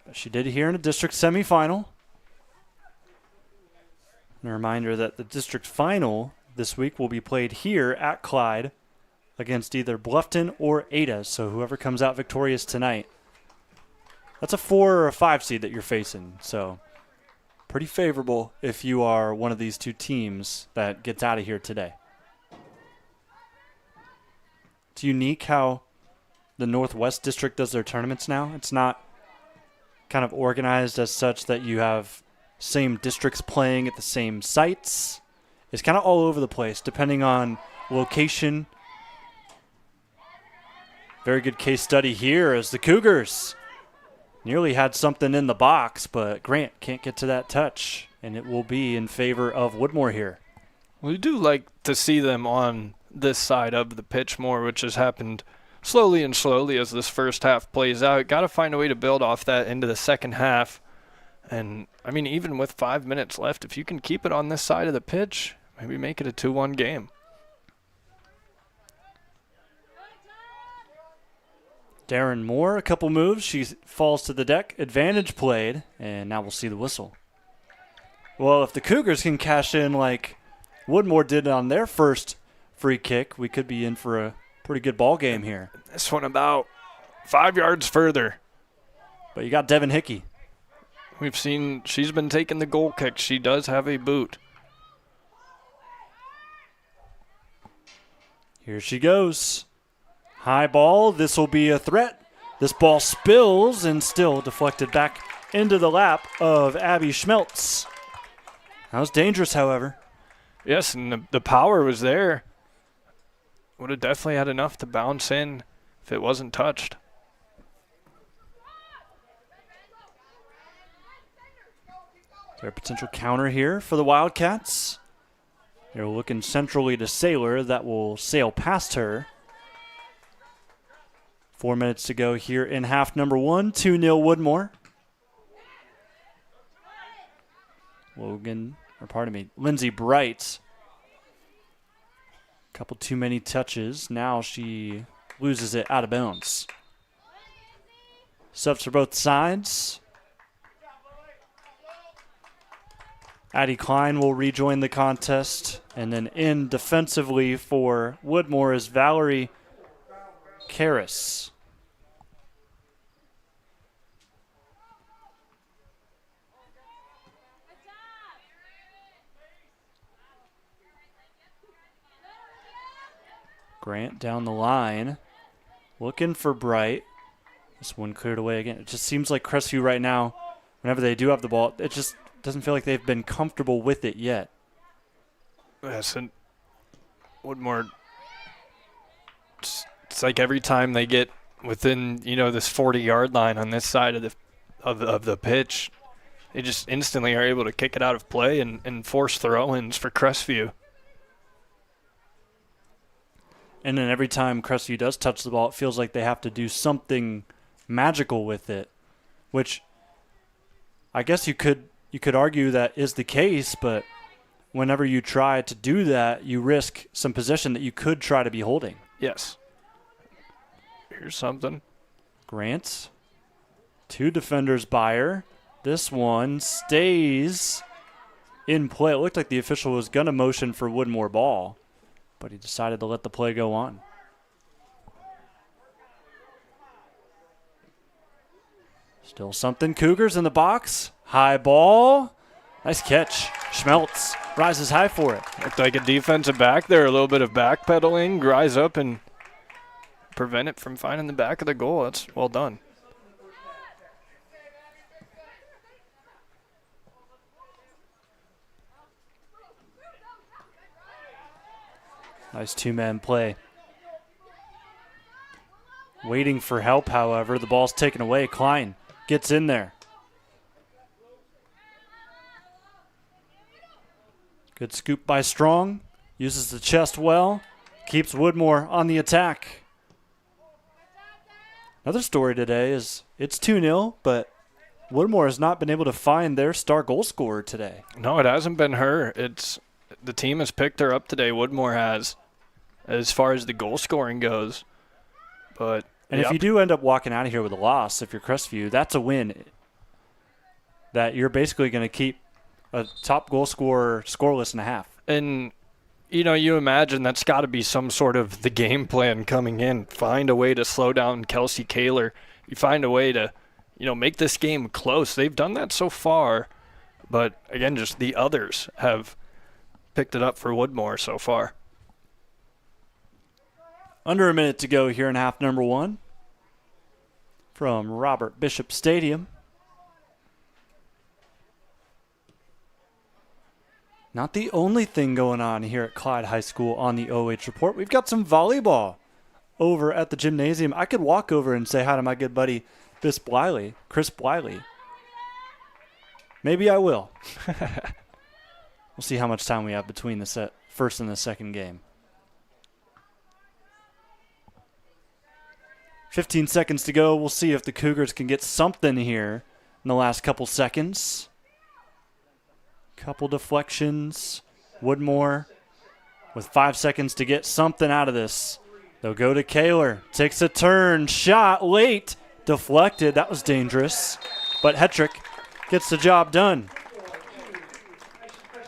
But she did here in a district semifinal. And a reminder that the district final this week will be played here at Clyde against either Bluffton or Ada. So whoever comes out victorious tonight, that's a 4 or a 5 seed that you're facing. So pretty favorable if you are one of these two teams that gets out of here today. It's unique how the Northwest District does their tournaments now. It's not kind of organized as such that you have same districts playing at the same sites. It's kind of all over the place depending on location. Very good case study here as the Cougars nearly had something in the box, but Grant can't get to that touch, and it will be in favor of Woodmore here. We do like to see them on this side of the pitch more, which has happened slowly as this first half plays out. Got to find a way to build off that into the second half. And, I mean, even with 5 minutes left, if you can keep it on this side of the pitch, maybe make it a 2-1 game. Darren Moore, a couple moves. She falls to the deck. Advantage played, and now we'll see the whistle. Well, if the Cougars can cash in like Woodmore did on their first free kick, we could be in for a pretty good ball game here. This one about 5 yards further. But you got Devin Hickey. We've seen she's been taking the goal kick. She does have a boot. Here she goes. High ball. This will be a threat. This ball spills and still deflected back into the lap of Abby Schmeltz. That was dangerous, however. Yes, and the power was there. Would have definitely had enough to bounce in if it wasn't touched. Is there a potential counter here for the Wildcats? They're looking centrally to Sailor. That will sail past her. 4 minutes to go here in half number 1. 2-0 Woodmore. Lindsay Bright Couple too many touches. Now she loses it out of bounds. Subs for both sides. Addie Klein will rejoin the contest. And then in defensively for Woodmore is Valerie Karras. Grant down the line. Looking for Bright. This one cleared away again. It just seems like Crestview right now, whenever they do have the ball, it just doesn't feel like they've been comfortable with it yet. Yes, and Woodmore, it's like every time they get within, this 40-yard line on this side of the pitch, they just instantly are able to kick it out of play and force throw-ins for Crestview. And then every time Crestview does touch the ball, it feels like they have to do something magical with it, which I guess you could argue that is the case, but whenever you try to do that, you risk some possession that you could try to be holding. Yes. Here's something. Grant. 2 defenders by her. This one stays in play. It looked like the official was going to motion for Woodmore ball, but he decided to let the play go on. Still something. Cougars in the box. High ball. Nice catch. Schmeltz rises high for it. Looked like a defensive back there. A little bit of backpedaling. Rise up and prevent it from finding the back of the goal. That's well done. Nice 2-man play. Waiting for help, however. The ball's taken away. Klein gets in there. Good scoop by Strong. Uses the chest well. Keeps Woodmore on the attack. Another story today is it's 2-0, but Woodmore has not been able to find their star goal scorer today. No, it hasn't been her. The team has picked her up today. Woodmore has, as far as the goal scoring goes. But if you do end up walking out of here with a loss, if you're Crestview, that's a win. That you're basically going to keep a top goal scorer scoreless in a half. And, you imagine that's got to be some sort of the game plan coming in. Find a way to slow down Kelsey Kaler. You find a way to, make this game close. They've done that so far. But, again, just the others have picked it up for Woodmore so far. Under a minute to go here in half number 1 from Robert Bishop Stadium. Not the only thing going on here at Clyde High School on the OH Report. We've got some volleyball over at the gymnasium. I could walk over and say hi to my good buddy Chris Bliley. Maybe I will. We'll see how much time we have between the first and the second game. 15 seconds to go. We'll see if the Cougars can get something here in the last couple seconds. Couple deflections. Woodmore with 5 seconds to get something out of this. They'll go to Kaler. Takes a turn. Shot late. Deflected. That was dangerous. But Hetrick gets the job done.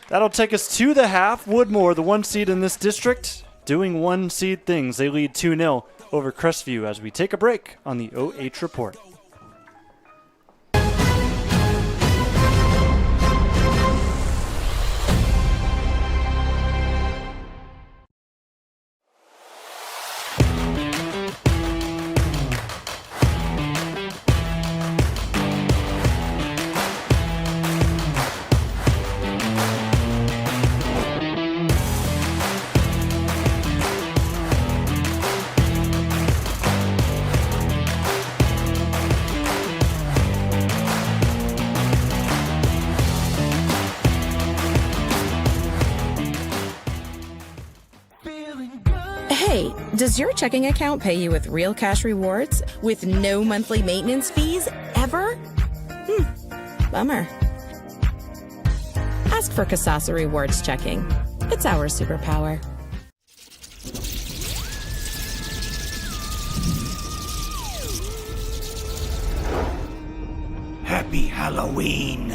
That'll take us to the half. Woodmore, the 1 seed in this district, doing 1 seed things. They lead 2-0 over Crestview as we take a break on the OH Report. Hey, does your checking account pay you with real cash rewards with no monthly maintenance fees ever? Bummer. Ask for Kasasa Rewards Checking. It's our superpower. Halloween.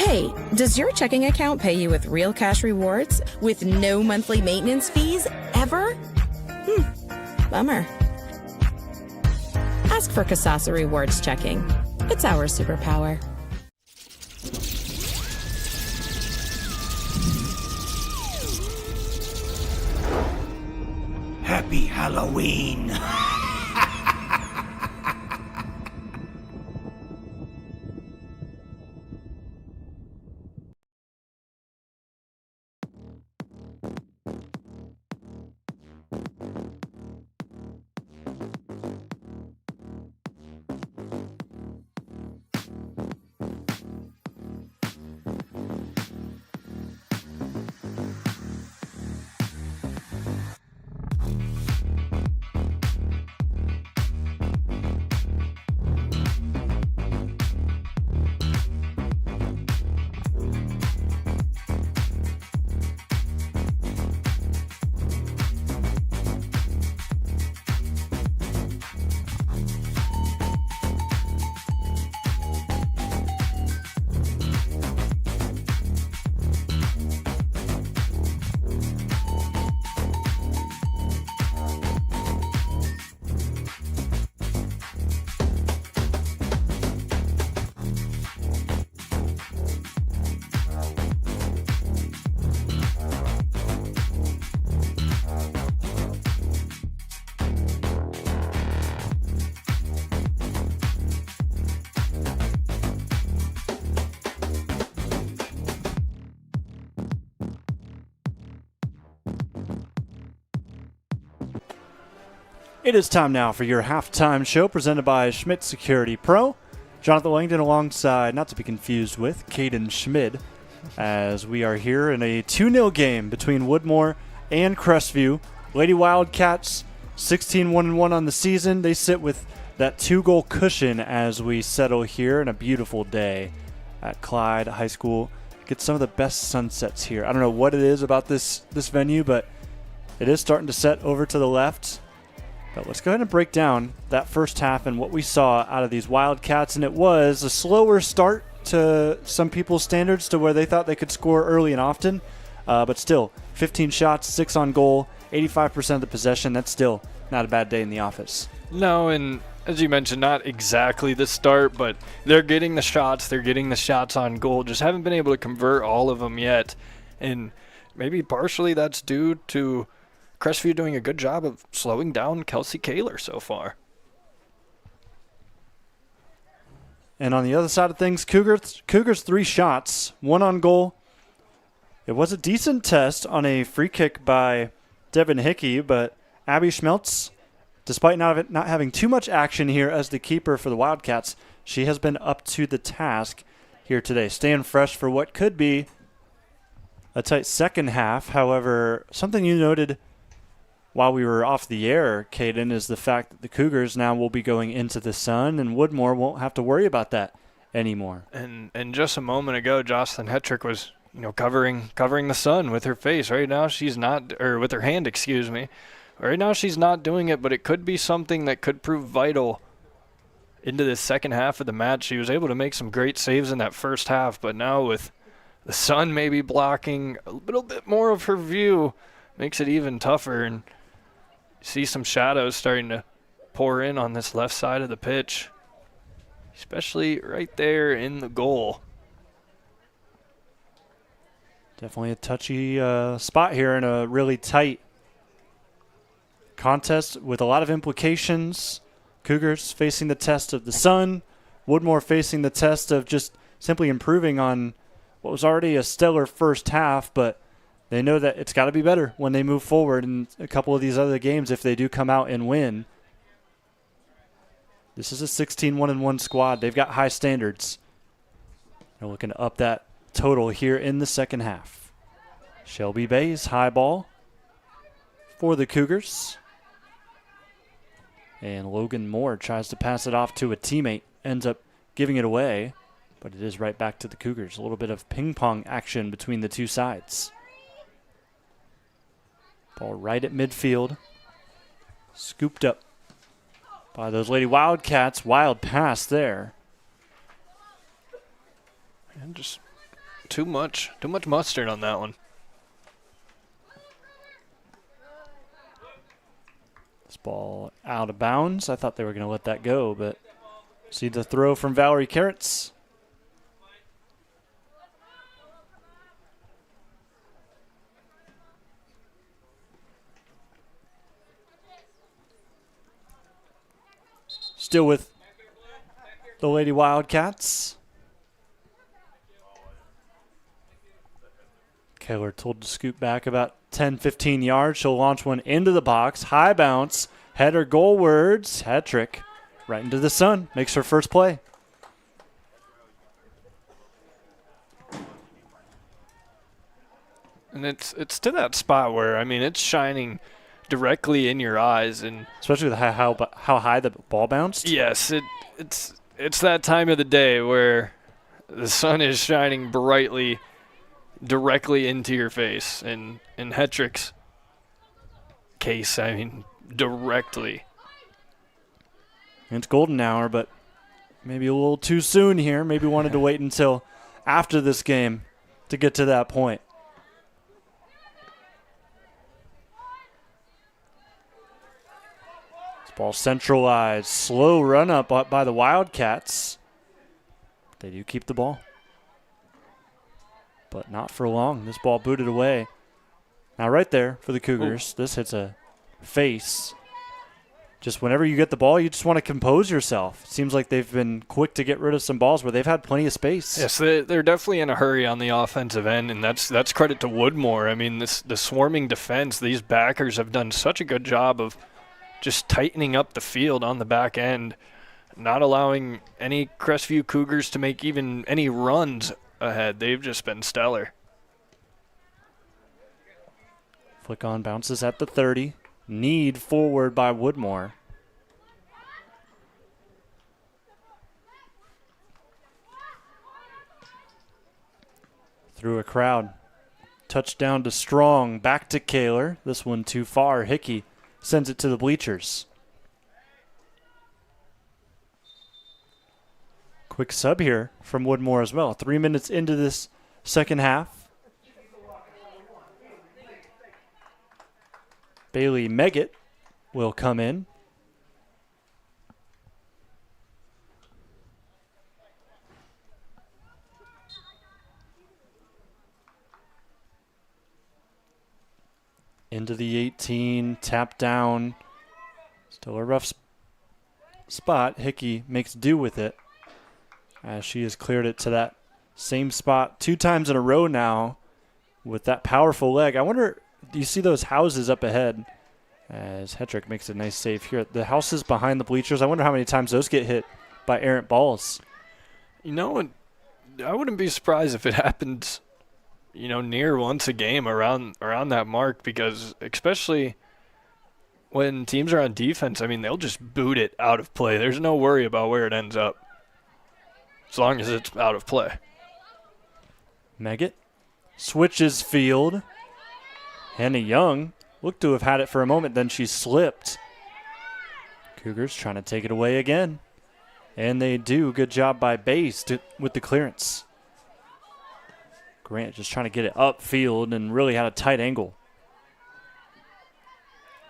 Hey, does your checking account pay you with real cash rewards with no monthly maintenance fees ever? Bummer. Ask for Kasasa Rewards Checking. It's our superpower. Happy Halloween! It is time now for your halftime show presented by Schmidt Security Pro. Jonathan Langdon alongside, not to be confused with, Caden Schmidt, as we are here in a 2-0 game between Woodmore and Crestview. Lady Wildcats, 16-1-1 on the season. They sit with that 2-goal cushion as we settle here in a beautiful day at Clyde High School. Get some of the best sunsets here. I don't know what it is about this venue, but it is starting to set over to the left. But let's go ahead and break down that first half and what we saw out of these Wildcats. And it was a slower start to some people's standards to where they thought they could score early and often. But still, 15 shots, 6 on goal, 85% of the possession. That's still not a bad day in the office. No, and as you mentioned, not exactly the start, but they're getting the shots. They're getting the shots on goal. Just haven't been able to convert all of them yet. And maybe partially that's due to Crestview doing a good job of slowing down Kelsey Kaler so far. And on the other side of things, Cougars 3 shots, 1 on goal. It was a decent test on a free kick by Devin Hickey, but Abby Schmeltz, despite not having too much action here as the keeper for the Wildcats, she has been up to the task here today, staying fresh for what could be a tight second half. However, something you noted while we were off the air, Caden, is the fact that the Cougars now will be going into the sun, and Woodmore won't have to worry about that anymore. And just a moment ago, Jocelyn Hetrick was, covering the sun with her face. Right now she's not, or with her hand, excuse me. Right now she's not doing it, but it could be something that could prove vital into the second half of the match. She was able to make some great saves in that first half, but now with the sun maybe blocking a little bit more of her view, makes it even tougher. And see some shadows starting to pour in on this left side of the pitch, especially right there in the goal. Definitely a touchy spot here in a really tight contest with a lot of implications. Cougars facing the test of the sun, Woodmore facing the test of just simply improving on what was already a stellar first half, but they know that it's got to be better when they move forward in a couple of these other games if they do come out and win. This is a 16-1-1 squad. They've got high standards. They're looking to up that total here in the second half. Shelby Bays, high ball for the Cougars. And Logan Moore tries to pass it off to a teammate, ends up giving it away, but it is right back to the Cougars. A little bit of ping-pong action between the two sides. Ball right at midfield. Scooped up by those Lady Wildcats. Wild pass there. And just Too much mustard on that one. This ball out of bounds. I thought they were going to let that go, but see the throw from Valerie Carrots. Still with the Lady Wildcats. Kaler told to scoot back about 10, 15 yards. She'll launch one into the box. High bounce. Header goalwards. Hat trick. Right into the sun. Makes her first play. And it's to that spot where, I mean, it's shining directly in your eyes, and especially with how high the ball bounced. Yes, it's that time of the day where the sun is shining brightly directly into your face. And in Hetrick's case, I mean, directly. It's golden hour, but maybe a little too soon here. Maybe wanted to wait until after this game to get to that point. Ball centralized. Slow run up by the Wildcats. They do keep the ball, but not for long. This ball booted away. Now right there for the Cougars. This hits a face. Just whenever you get the ball, you just want to compose yourself. It seems like they've been quick to get rid of some balls where they've had plenty of space. Yes, they're definitely in a hurry on the offensive end, and that's credit to Woodmore. I mean, the swarming defense, these backers have done such a good job of just tightening up the field on the back end, not allowing any Crestview Cougars to make even any runs ahead. They've just been stellar. Flick on bounces at the 30. Need forward by Woodmore. Through a crowd. Touchdown to Strong. Back to Kaler. This one too far. Hickey sends it to the bleachers. Quick sub here from Woodmore as well. 3 minutes into this second half. Bailey Meggett will come in. Into the 18, tap down. Still a rough spot. Hickey makes do with it as she has cleared it to that same spot 2 times in a row now with that powerful leg. I wonder, do you see those houses up ahead as Hetrick makes a nice save here? The houses behind the bleachers, I wonder how many times those get hit by errant balls. You know, I wouldn't be surprised if it happened, you know, near once a game around that mark, because especially when teams are on defense, I mean, they'll just boot it out of play. There's no worry about where it ends up as long as it's out of play. Meggett switches field. Hannah Young looked to have had it for a moment, then she slipped. Cougars trying to take it away again. And they do. Good job by Bass with the clearance. Grant just trying to get it upfield and really had a tight angle.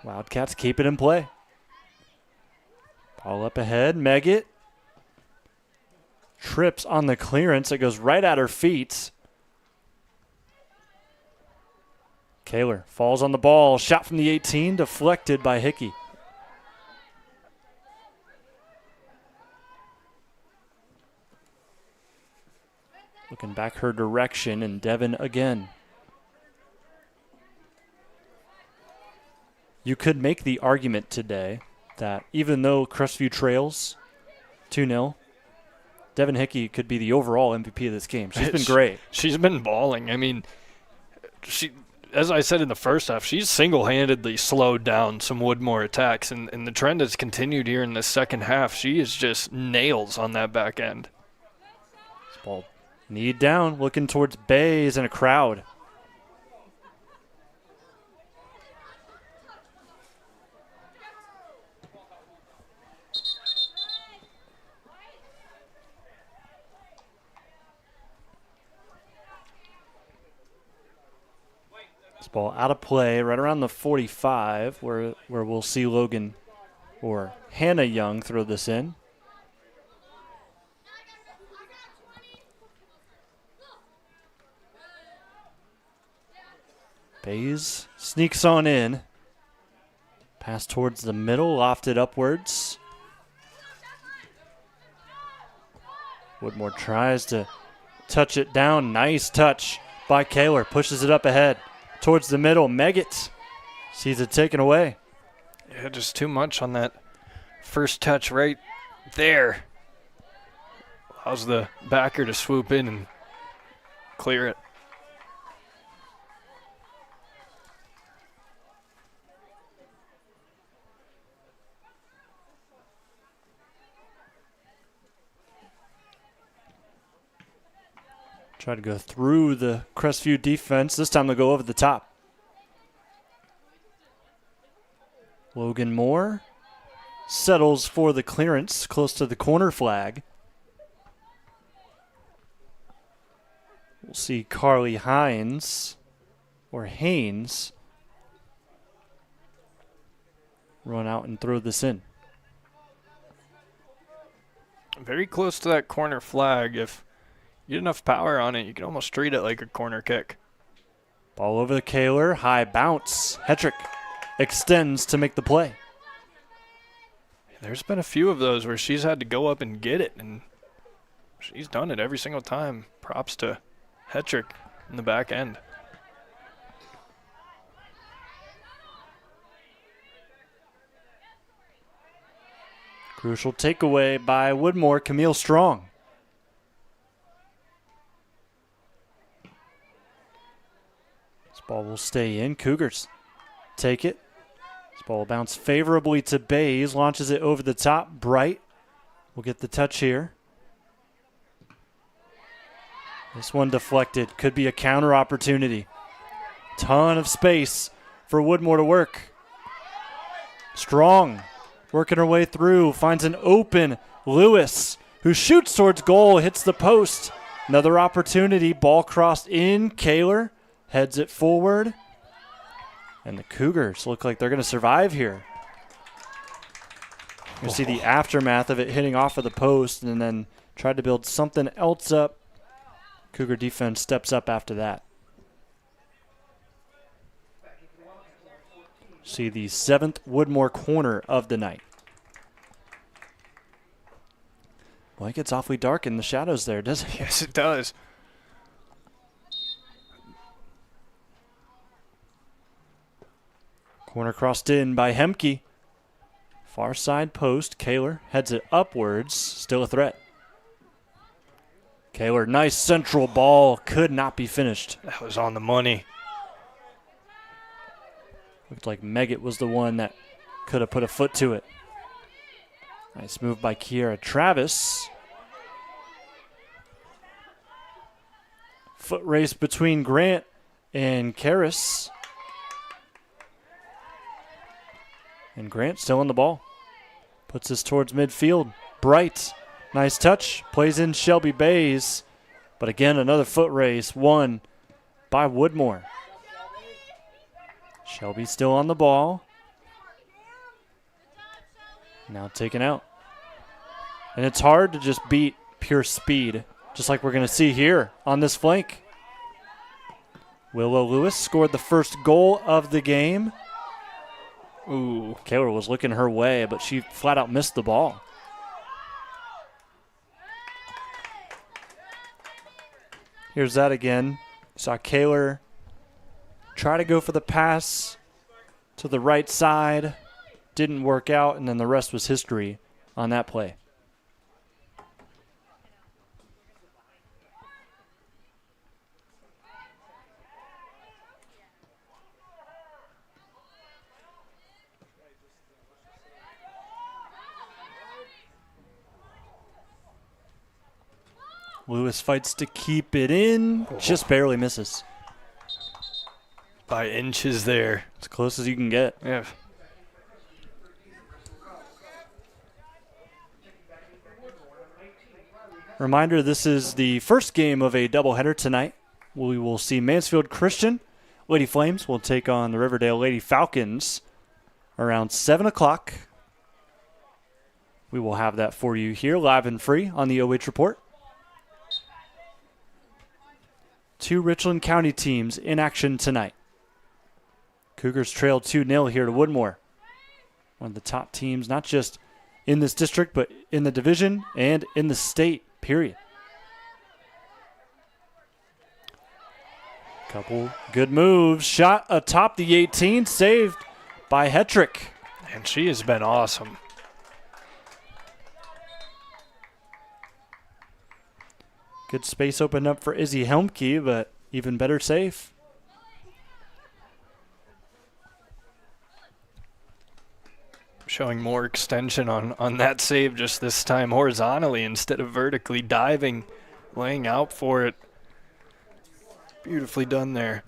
Wildcats keep it in play. Ball up ahead. Meggett trips on the clearance. It goes right at her feet. Kaler falls on the ball. Shot from the 18, deflected by Hickey. Looking back her direction, and Devin again. You could make the argument today that even though Crestview trails 2-0, Devin Hickey could be the overall MVP of this game. She's been great. She's been balling. I mean, as I said in the first half, she's single-handedly slowed down some Woodmore attacks, and the trend has continued here in the second half. She is just nails on that back end. This ball need down, looking towards Bays and a crowd. This ball out of play right around the 45 where we'll see Logan or Hannah Young throw this in. Bays sneaks on in. Pass towards the middle, lofted upwards. Woodmore tries to touch it down. Nice touch by Kaler. Pushes it up ahead towards the middle. Meggett sees it taken away. Yeah, just too much on that first touch right there. Allows the backer to swoop in and clear it. Try to go through the Crestview defense. This time they'll go over the top. Logan Moore settles for the clearance close to the corner flag. We'll see Carly Haynes run out and throw this in. Very close to that corner flag. If you get enough power on it, you can almost treat it like a corner kick. Ball over the Kaler, high bounce. Hetrick extends to make the play. There's been a few of those where she's had to go up and get it, and she's done it every single time. Props to Hetrick in the back end. Crucial takeaway by Woodmore, Camille Strong. This ball will stay in. Cougars take it. This ball will bounce favorably to Bays. Launches it over the top. Bright will get the touch here. This one deflected. Could be a counter opportunity. Ton of space for Woodmore to work. Strong working her way through. Finds an open Lewis, who shoots towards goal. Hits the post. Another opportunity. Ball crossed in. Kaler heads it forward. And the Cougars look like they're going to survive here. You see the aftermath of it hitting off of the post and then tried to build something else up. Cougar defense steps up after that. See the 7th Woodmore corner of the night. Well, it gets awfully dark in the shadows there, doesn't it? Yes, it does. Corner crossed in by Hemke. Far side post. Kaler heads it upwards. Still a threat. Kaler, nice central ball. Could not be finished. That was on the money. Looked like Meggett was the one that could have put a foot to it. Nice move by Kiera Travis. Foot race between Grant and Karras. And Grant still on the ball. Puts this towards midfield. Bright. Nice touch. Plays in Shelby Bays. But again, another foot race. Won by Woodmore. Shelby still on the ball. Now taken out. And it's hard to just beat pure speed, just like we're going to see here on this flank. Willow Lewis scored the first goal of the game. Ooh, Kaler was looking her way, but she flat out missed the ball. Here's that again. Saw Kaler try to go for the pass to the right side. Didn't work out, and then the rest was history on that play. Lewis fights to keep it in. Just barely misses. By inches there. As close as you can get. Yeah. Reminder, this is the first game of a doubleheader tonight. We will see Mansfield Christian Lady Flames will take on the Riverdale Lady Falcons around 7 o'clock. We will have that for you here live and free on the OH Report. Two Richland County teams in action tonight. Cougars trail 2-0 here to Woodmore. One of the top teams, not just in this district, but in the division and in the state, period. Couple good moves. Shot atop the 18, saved by Hetrick. And she has been awesome. Good space opened up for Izzy Helmke, but even better save. Showing more extension on that save, just this time horizontally instead of vertically, diving, laying out for it. Beautifully done there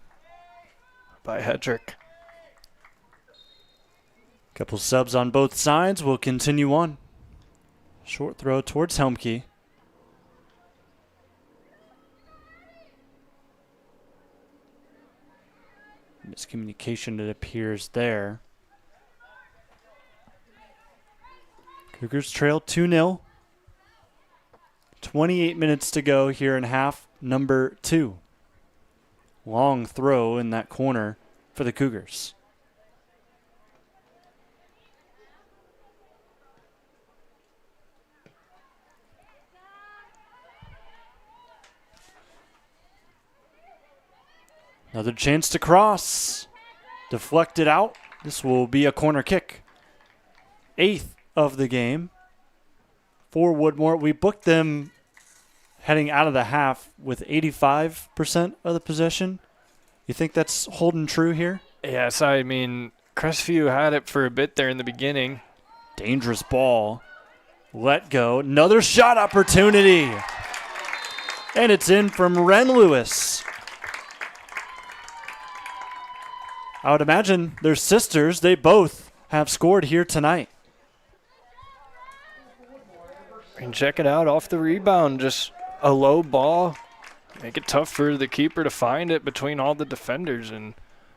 by Hedrick. Couple subs on both sides. We'll continue on. Short throw towards Helmke. Miscommunication, it appears there. Cougars trail 2-0. 28 minutes to go here in half number 2. Long throw in that corner for the Cougars. Another chance to cross. Deflected out. This will be a corner kick. 8th of the game for Woodmore. We booked them heading out of the half with 85% of the possession. You think that's holding true here? Yes, I mean, Crestview had it for a bit there in the beginning. Dangerous ball. Let go. Another shot opportunity. And it's in from Ren Lewis. I would imagine they're sisters. They both have scored here tonight. And check it out off the rebound. Just a low ball. Make it tough for the keeper to find it between all the defenders, and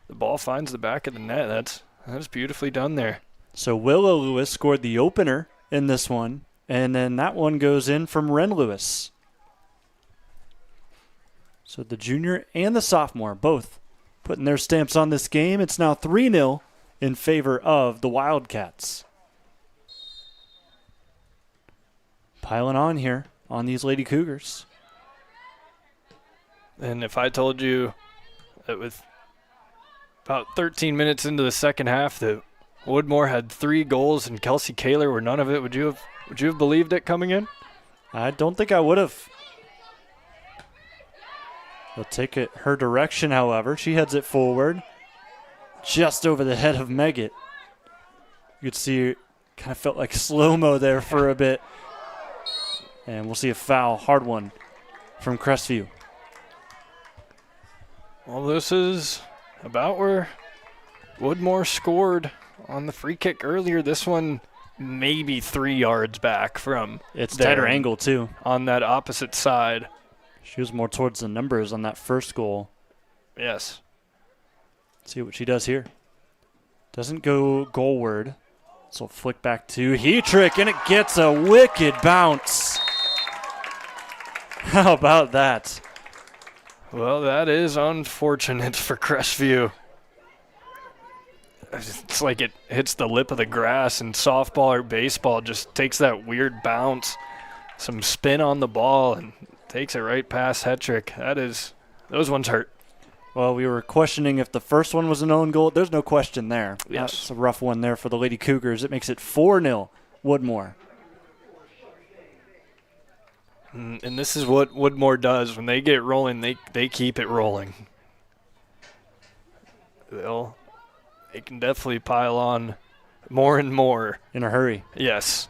the ball finds the back of the net. That's beautifully done there. So Willow Lewis scored the opener in this one, and then that one goes in from Ren Lewis. So the junior and the sophomore both putting their stamps on this game. It's now 3-0 in favor of the Wildcats. Piling on here on these Lady Cougars. And if I told you that with about 13 minutes into the second half that Woodmore had 3 goals and Kelsey Kaler were none of it, would you have believed it coming in? I don't think I would have. They'll take it her direction, however. She heads it forward. Just over the head of Meggett. You could see it kind of felt like slow-mo there for a bit. And we'll see a foul, hard one, from Crestview. Well, this is about where Woodmore scored on the free kick earlier. This one maybe 3 yards back from It's there tighter angle, too. on that opposite side. She was more towards the numbers on that first goal. Yes. See what she does here. Doesn't go goalward. So flick back to Hetrick, and it gets a wicked bounce. How about that? Well, that is unfortunate for Crestview. It's like it hits the lip of the grass, and softball or baseball just takes that weird bounce, some spin on the ball, and takes it right past Hetrick. Those ones hurt. Well, we were questioning if the first one was an own goal. There's no question there. Yes. That's a rough one there for the Lady Cougars. It makes it 4-0 Woodmore. And this is what Woodmore does. When they get rolling, they keep it rolling. They can definitely pile on more and more. In a hurry. Yes.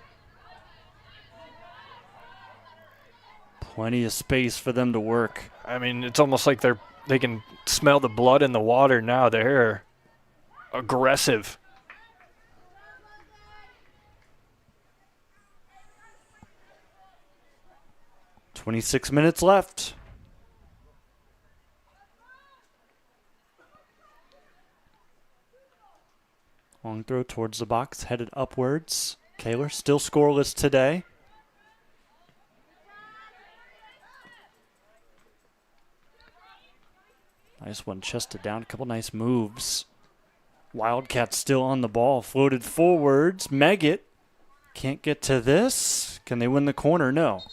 Plenty of space for them to work. I mean, it's almost like they can smell the blood in the water now. They're aggressive. .26 minutes left. Long throw towards the box, headed upwards. Kaler still scoreless today. Nice one, chested down, a couple nice moves. Wildcats still on the ball, floated forwards. Megget can't get to this. Can they win the corner? No.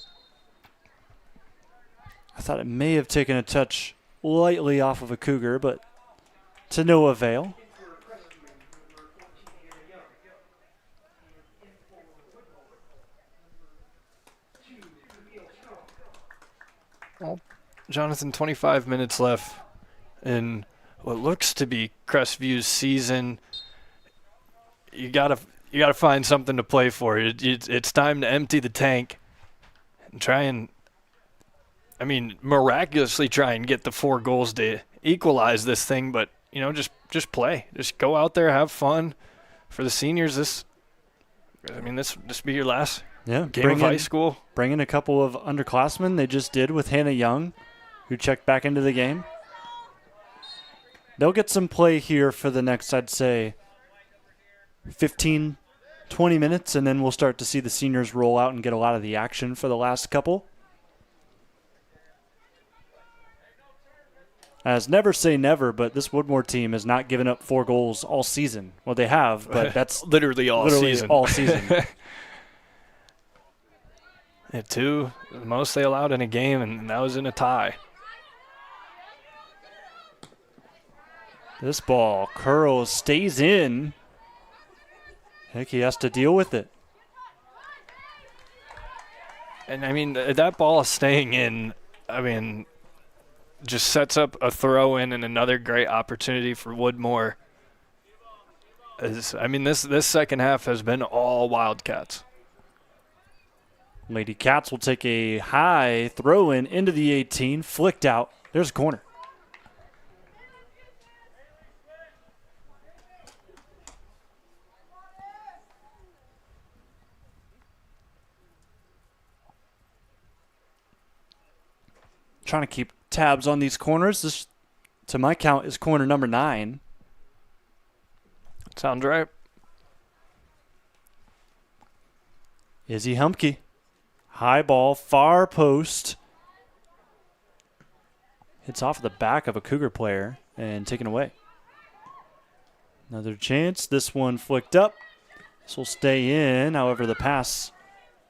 I thought it may have taken a touch lightly off of a Cougar, but to no avail. Well, Jonathan, 25 minutes left in what looks to be Crestview's season. You gotta find something to play for. It's time to empty the tank and try and, miraculously try and get the 4 goals to equalize this thing. But just play, just go out there, have fun. For the seniors, this be your last game of high school. Bring in a couple of underclassmen. They just did with Hannah Young, who checked back into the game. They'll get some play here for the next, I'd say, 15, 20 minutes, and then we'll start to see the seniors roll out and get a lot of the action for the last couple. As never say never, but this Woodmore team has not given up 4 goals all season. Well, they have, but that's literally all season. Yeah, 2, the most they allowed in a game, and that was in a tie. This ball curls, stays in. Heck, he has to deal with it. And, that ball staying in, just sets up a throw-in and another great opportunity for Woodmore. This second half has been all Wildcats. Lady Cats will take a high throw-in into the 18, flicked out. There's a corner. Trying to keep tabs on these corners. This, to my count, is corner number 9. Sounds right. Izzy Humke. High ball, far post. Hits off the back of a Cougar player and taken away. Another chance. This one flicked up. This will stay in. However, the pass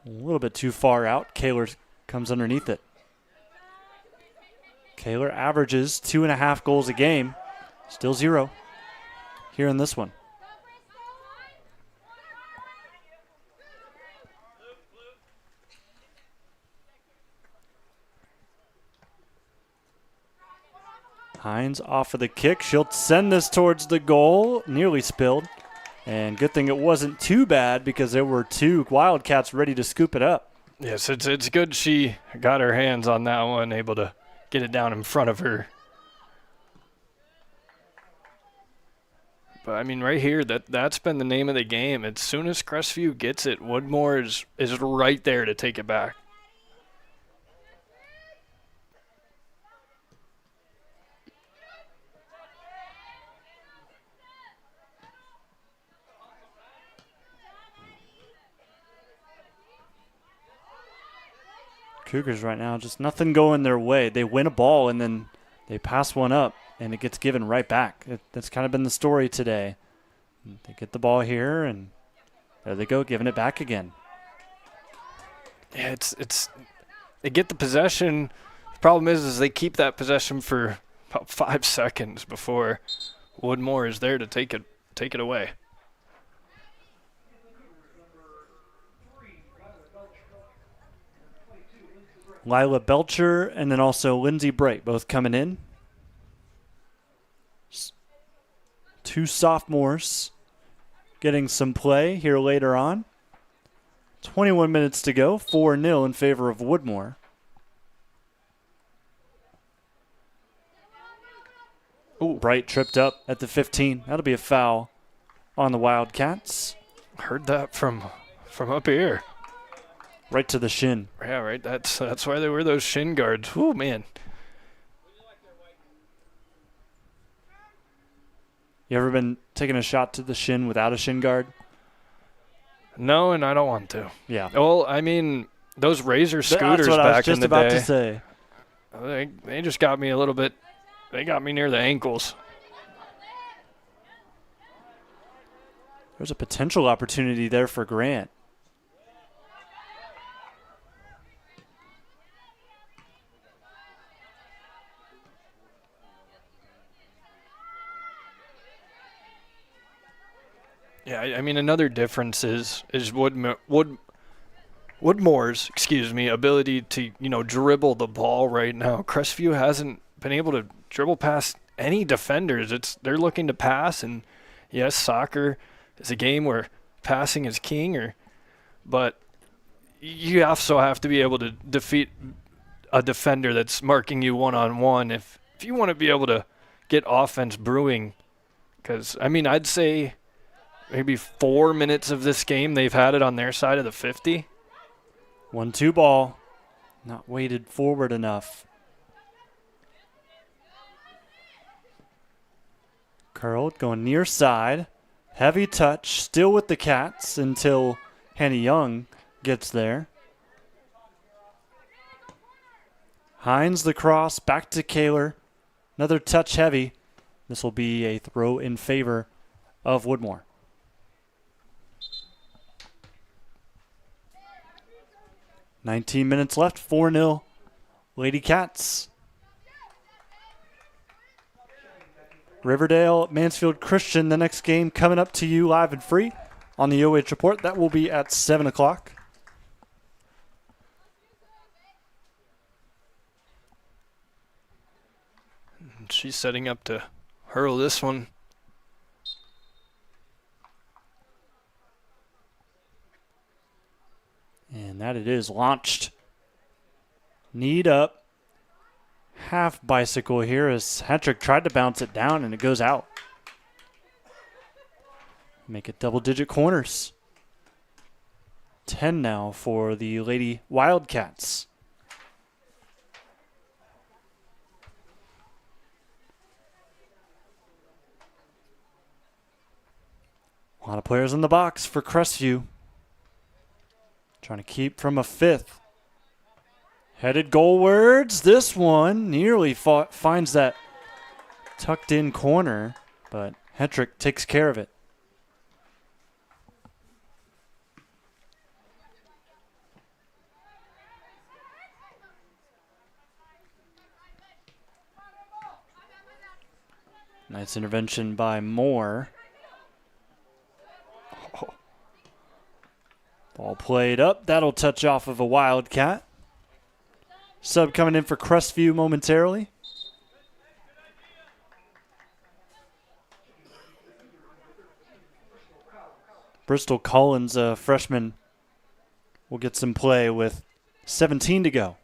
a little bit too far out. Kaler comes underneath it. Kaler averages 2.5 goals a game. Still 0 here in this one. Hines off of the kick. She'll send this towards the goal. Nearly spilled. And good thing it wasn't too bad because there were 2 Wildcats ready to scoop it up. Yes, it's good she got her hands on that one, able to get it down in front of her. But, right here, that's been the name of the game. As soon as Crestview gets it, Woodmore is right there to take it back. Cougars right now, just nothing going their way. They win a ball and then they pass one up and it gets given right back. That's kind of been the story today. They get the ball here and there they go, giving it back again. Yeah, it's they get the possession. The problem is they keep that possession for about 5 seconds before Woodmore is there to take it away. Lila Belcher and then also Lindsay Bright both coming in. 2 sophomores getting some play here later on. 21 minutes to go, 4-0 in favor of Woodmore. Ooh, Bright tripped up at the 15. That'll be a foul on the Wildcats. Heard that from up here. Right to the shin. Yeah, right. That's why they wear those shin guards. Ooh, man. You ever been taking a shot to the shin without a shin guard? No, and I don't want to. Yeah. Well, I mean, those Razor That's scooters what I was back in just the about day, to say. they just got me a little bit. They got me near the ankles. There's a potential opportunity there for Grant. Yeah, I mean, another difference is Woodmore's, ability to, dribble the ball right now. Crestview hasn't been able to dribble past any defenders. They're looking to pass, and yes, soccer is a game where passing is king, but you also have to be able to defeat a defender that's marking you one-on-one if you want to be able to get offense brewing. Because, I mean, I'd say maybe 4 minutes of this game, they've had it on their side of the 50. 1-2 ball. Not weighted forward enough. Curled, going near side. Heavy touch, still with the Cats until Hannah Young gets there. Hines the cross, back to Kaler. Another touch heavy. This will be a throw in favor of Woodmore. $19 minutes left, 4-0 Lady Cats. Riverdale, Mansfield Christian, the next game coming up to you live and free on the OH Report. That will be at 7 o'clock. She's setting up to hurl this one. And that it is launched. Need up. Half bicycle here as Hetrick tried to bounce it down and it goes out. Make it double-digit corners. 10 now for the Lady Wildcats. A lot of players in the box for Crestview. Trying to keep from a fifth. Headed goalwards. This one nearly finds that tucked in corner, but Hetrick takes care of it. Nice intervention by Moore. Ball played up. That'll touch off of a Wildcat. Sub coming in for Crestview momentarily. Bristol Collins, a freshman, will get some play with 17 to go.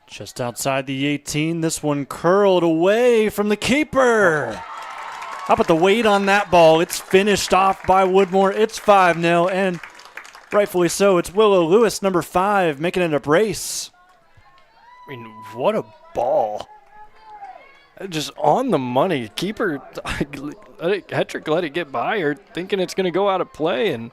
Just outside the 18, this one curled away from the keeper. How about the weight on that ball? It's finished off by Woodmore. It's 5-0, and rightfully so. It's Willow Lewis, number 5, making it a brace. I mean, what a ball. Just on the money. Keeper, Hetrick let it get by her, thinking it's going to go out of play, and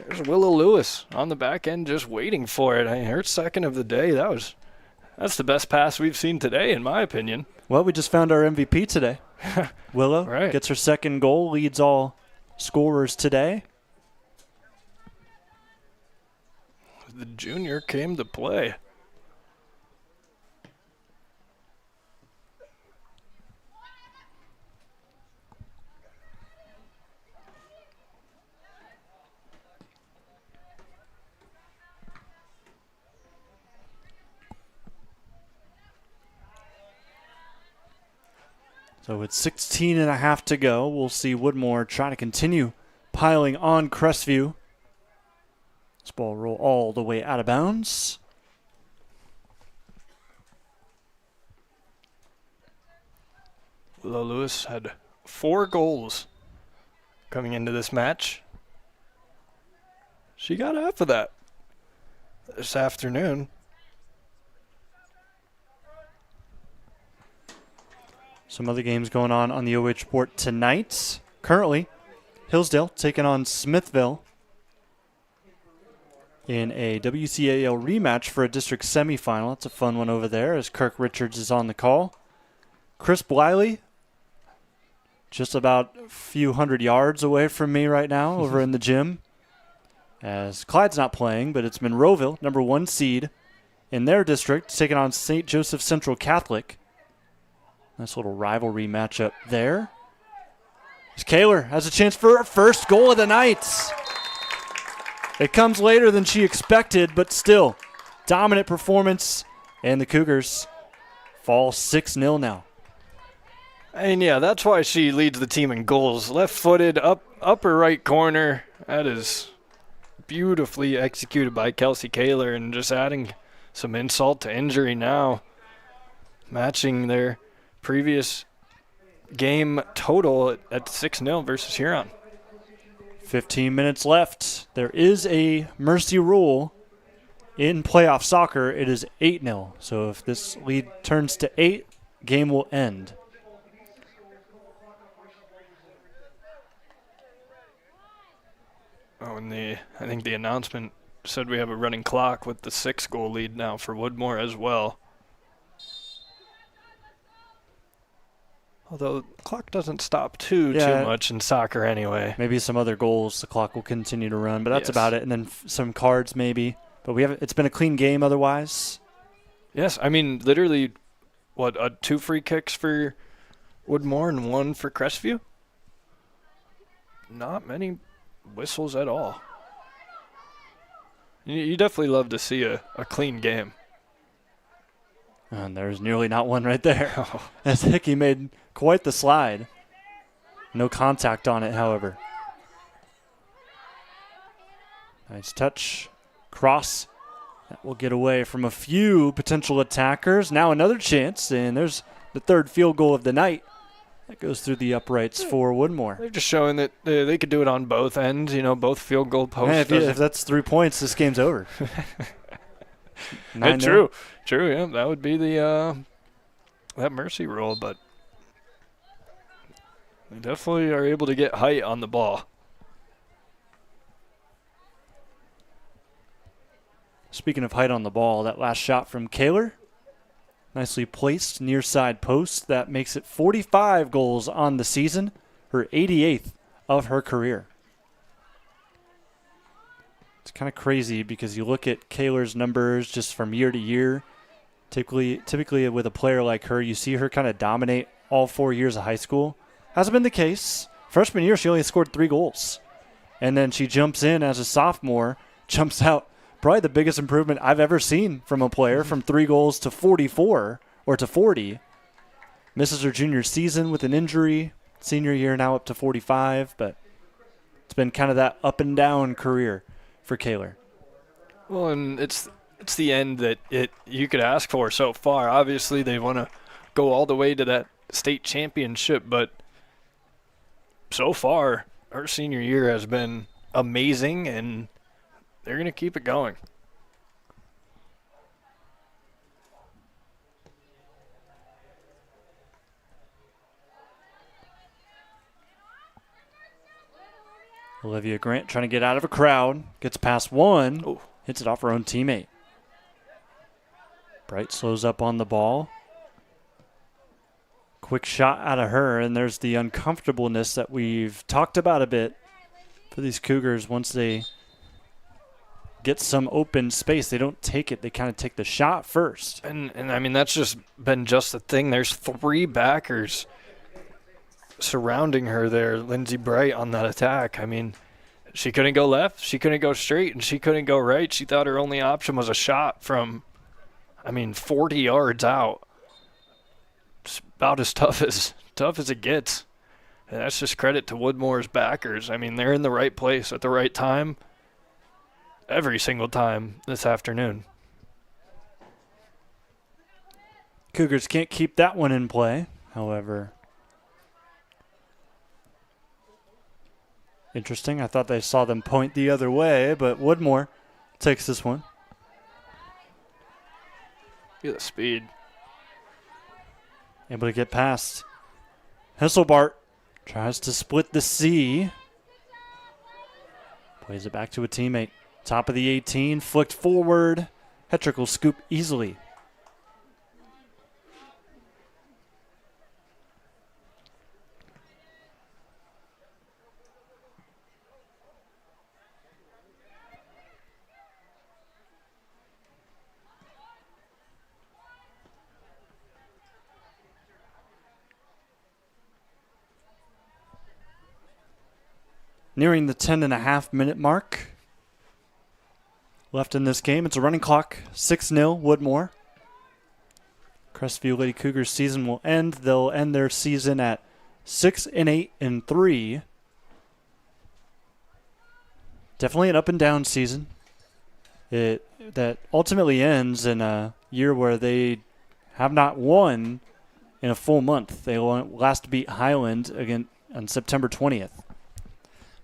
there's Willow Lewis on the back end just waiting for it. I mean, her second of the day, that's the best pass we've seen today, in my opinion. Well, we just found our MVP today. Willow Right. gets her second goal, leads all scorers today. The junior came to play. So with 16 and a half to go, we'll see Woodmore try to continue piling on Crestview. This ball roll all the way out of bounds. Willow Lewis had 4 goals coming into this match. She got half of that this afternoon. Some other games going on the OH Report tonight. Currently, Hillsdale taking on Smithville in a WCAL rematch for a district semifinal. It's a fun one over there as Kirk Richards is on the call. Chris Bliley, just about a few hundred yards away from me right now over in the gym. As Clyde's not playing, but it's Monroeville, number 1 seed in their district, taking on St. Joseph Central Catholic. Nice little rivalry matchup there. As Kaler has a chance for her first goal of the night. It comes later than she expected, but still, dominant performance, and the Cougars fall 6-0 now. And yeah, that's why she leads the team in goals. Left-footed, upper right corner. That is beautifully executed by Kelsey Kaler, and just adding some insult to injury now. Matching their previous game total at 6-0 versus Huron. 15 minutes left. There is a mercy rule in playoff soccer. It is 8-0. So if this lead turns to 8, game will end. Oh, and I think the announcement said we have a running clock with the 6-goal lead now for Woodmore as well. Although the clock doesn't stop too much in soccer anyway. Maybe some other goals, the clock will continue to run, but that's Yes. about it. And then some cards maybe. But it's been a clean game otherwise. Yes, I mean, literally, 2 free kicks for Woodmore and 1 for Crestview? Not many whistles at all. You definitely love to see a clean game. And there's nearly not one right there. As Hickey made quite the slide. No contact on it, however. Nice touch. Cross. That will get away from a few potential attackers. Now another chance, and there's the 3rd field goal of the night. That goes through the uprights for Woodmore. They're just showing that they could do it on both ends, both field goal posts. Man, if that's 3 points, this game's over. True, yeah. That would be the that mercy rule, but they definitely are able to get height on the ball. Speaking of height on the ball, that last shot from Kaler, nicely placed near side post. That makes it 45 goals on the season, her 88th of her career. It's kind of crazy because you look at Kaler's numbers just from year to year. Typically with a player like her, you see her kind of dominate all 4 years of high school. Hasn't been the case. Freshman year, she only scored 3 goals. And then she jumps in as a sophomore, jumps out. Probably the biggest improvement I've ever seen from a player, from 3 goals to 44 or to 40. Misses her junior season with an injury. Senior year now up to 45, but it's been kind of that up and down career for Kaler. Well, and it's the end that you could ask for so far. Obviously, they want to go all the way to that state championship, but so far, her senior year has been amazing, and they're going to keep it going. Olivia Grant trying to get out of a crowd. Gets past one. Oh. Hits it off her own teammate. Bright slows up on the ball. Quick shot out of her, and there's the uncomfortableness that we've talked about a bit for these Cougars. Once they get some open space, they don't take it. They kind of take the shot first. And I mean, that's just been just the thing. There's 3 backers surrounding her there. Lindsey Bright on that attack. I mean, she couldn't go left, she couldn't go straight, and she couldn't go right. She thought her only option was a shot from, 40 yards out. It's about as tough as it gets. And that's just credit to Woodmore's backers. I mean, they're in the right place at the right time every single time this afternoon. Cougars can't keep that one in play. However, Interesting. I thought they saw them point the other way, but Woodmore takes this one. Look at the speed. Able to get past. Hesselbart tries to split the C. Plays it back to a teammate. Top of the 18, flicked forward. Hetrick will scoop easily. Nearing the 10.5-minute mark left in this game. It's a running clock, 6-0 Woodmore. Crestview Lady Cougars season will end. They'll end their season at 6-8-3. Definitely an up and down season. That ultimately ends in a year where they have not won in a full month. They last beat Highland again on September 20th.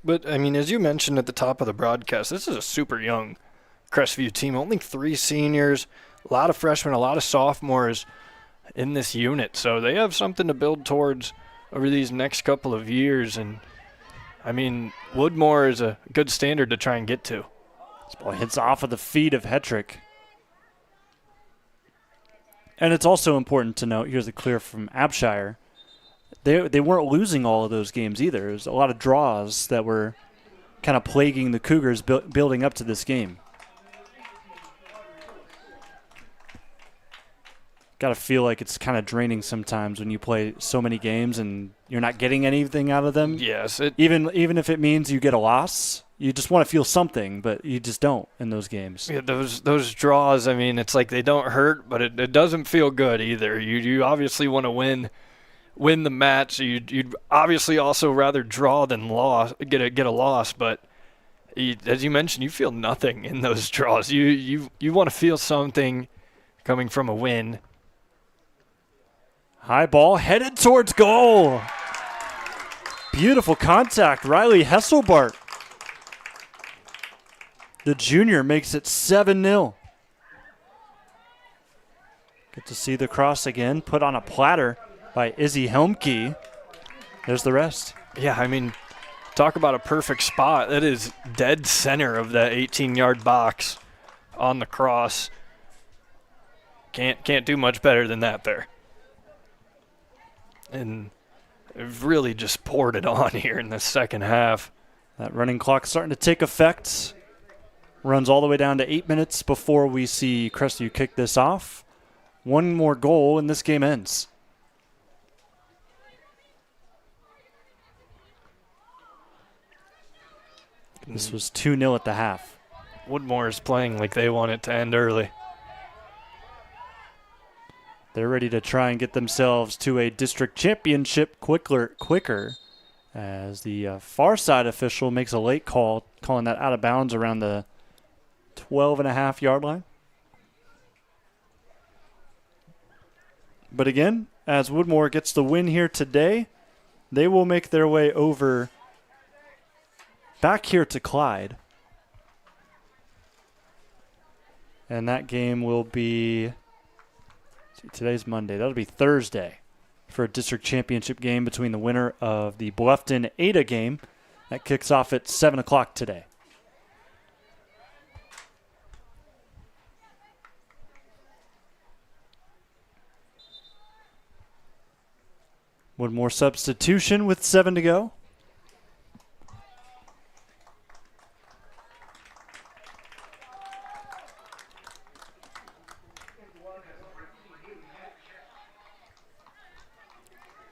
But, I mean, as you mentioned at the top of the broadcast, this is a super young Crestview team. Only 3 seniors, a lot of freshmen, a lot of sophomores in this unit. So they have something to build towards over these next couple of years. And, I mean, Woodmore is a good standard to try and get to. This ball hits off of the feet of Hetrick. And it's also important to note, here's the clear from Abshire, they weren't losing all of those games either. There's a lot of draws that were kind of plaguing the Cougars building up to this game. Got to feel like it's kind of draining sometimes when you play so many games and you're not getting anything out of them. Yes. Even if it means you get a loss, you just want to feel something, but you just don't in those games. Yeah, those draws, I mean, it's like they don't hurt, but it doesn't feel good either. You obviously want to win the match. You'd obviously also rather draw than get a loss, but as you mentioned, you feel nothing in those draws. You want to feel something coming from a win. High ball headed towards goal. Beautiful contact. Riley Hesselbart, the junior, makes it 7-0. Get to see the cross again, put on a platter by Izzy Helmke. There's the rest. Yeah, I mean, talk about a perfect spot. That is dead center of that 18-yard box on the cross. Can't do much better than that there. And they've really just poured it on here in the second half. That running clock starting to take effect. Runs all the way down to 8 minutes before we see Crestview kick this off. One more goal and this game ends. This was 2-0 at the half. Woodmore is playing like they want it to end early. They're ready to try and get themselves to a district championship quicker as the far side official makes a late call, calling that out of bounds around the 12.5-yard line. But again, as Woodmore gets the win here today, they will make their way over back here to Clyde. And that game will be, today's Monday, that'll be Thursday for a district championship game between the winner of the Bluffton Ada game. That kicks off at 7 o'clock today. One more substitution with 7 to go.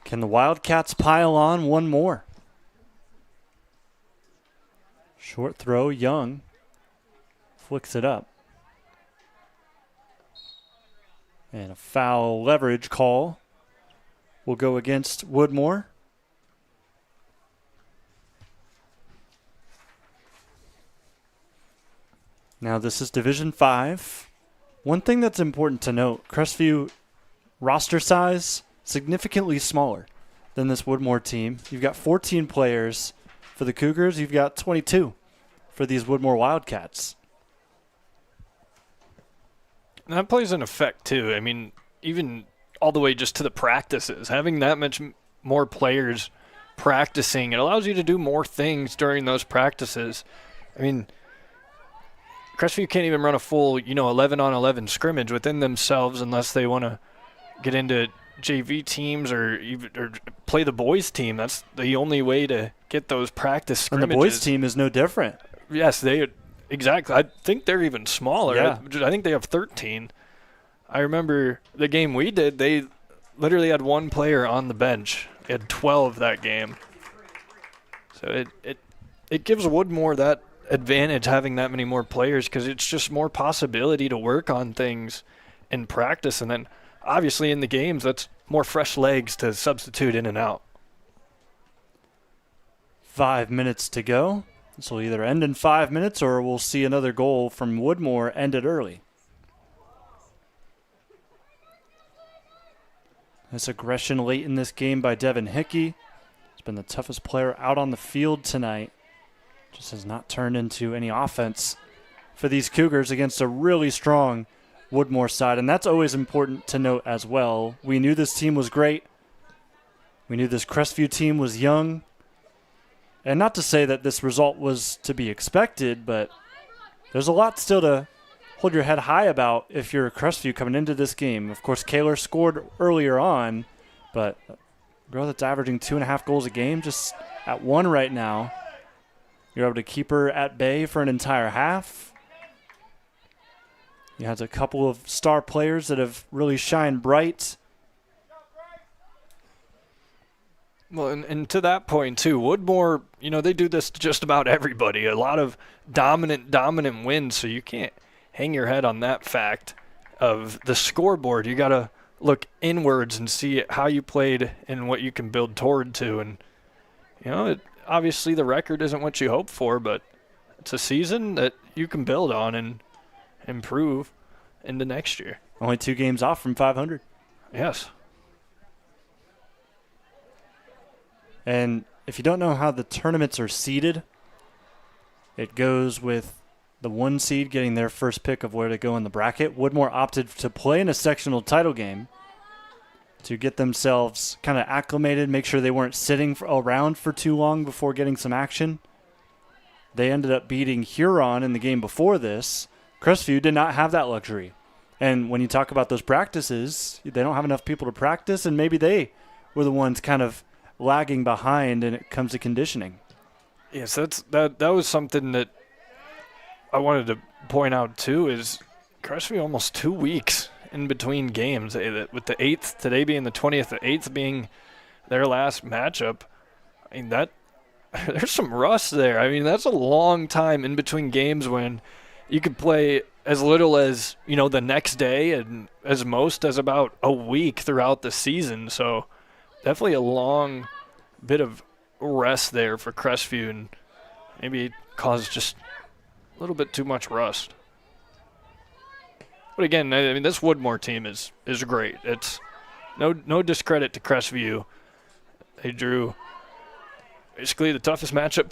Can the Wildcats pile on one more? Short throw, Young flicks it up. And a foul leverage call will go against Woodmore. Now this is Division 5. One thing that's important to note, Crestview roster size significantly smaller than this Woodmore team. You've got 14 players for the Cougars. You've got 22 for these Woodmore Wildcats. And that plays an effect, too. I mean, even all the way just to the practices. Having that much more players practicing, it allows you to do more things during those practices. I mean, Crestview can't even run a full, 11-on-11 scrimmage within themselves unless they want to get into JV teams or play the boys team. That's the only way to get those practice scrimmages. And the boys team is no different. Yes, exactly. I think they're even smaller. Yeah. I think they have 13. I remember the game we did, they literally had one player on the bench. They had 12 that game. So it gives Woodmore that advantage having that many more players because it's just more possibility to work on things in practice. And then obviously in the games, that's more fresh legs to substitute in and out. 5 minutes to go. This will either end in 5 minutes or we'll see another goal from Woodmore ended early. This aggression late in this game by Devin Hickey. He's been the toughest player out on the field tonight. Just has not turned into any offense for these Cougars against a really strong Woodmore side. And that's always important to note as well. We knew this team was great. We knew this Crestview team was young. And not to say that this result was to be expected, but there's a lot still to hold your head high about if you're Crestview coming into this game. Of course, Kaler scored earlier on, but a girl that's averaging 2.5 goals a game, just at 1 right now. You're able to keep her at bay for an entire half. You had a couple of star players that have really shined bright. Well, and to that point, too, Woodmore, they do this to just about everybody. A lot of dominant wins, so you can't hang your head on that fact of the scoreboard. You got to look inwards and see how you played and what you can build toward to. And, obviously the record isn't what you hope for, but it's a season that you can build on and improve into next year. Only 2 games off from 500. Yes. And if you don't know how the tournaments are seeded, it goes with the 1 seed getting their first pick of where to go in the bracket. Woodmore opted to play in a sectional title game to get themselves kind of acclimated, make sure they weren't sitting around for too long before getting some action. They ended up beating Huron in the game before this. Crestview did not have that luxury. And when you talk about those practices, they don't have enough people to practice, and maybe they were the ones kind of lagging behind when it comes to conditioning. Yes, that was something that I wanted to point out too, is Crestview almost 2 weeks in between games, with the 8th, today being the 20th, the 8th being their last matchup. I mean, there's some rust there. I mean, that's a long time in between games when you could play as little as, the next day and as most as about a week throughout the season. So definitely a long bit of rest there for Crestview, and maybe it caused just a little bit too much rust. But again, I mean, this Woodmore team is great. It's no discredit to Crestview. They drew basically the toughest matchup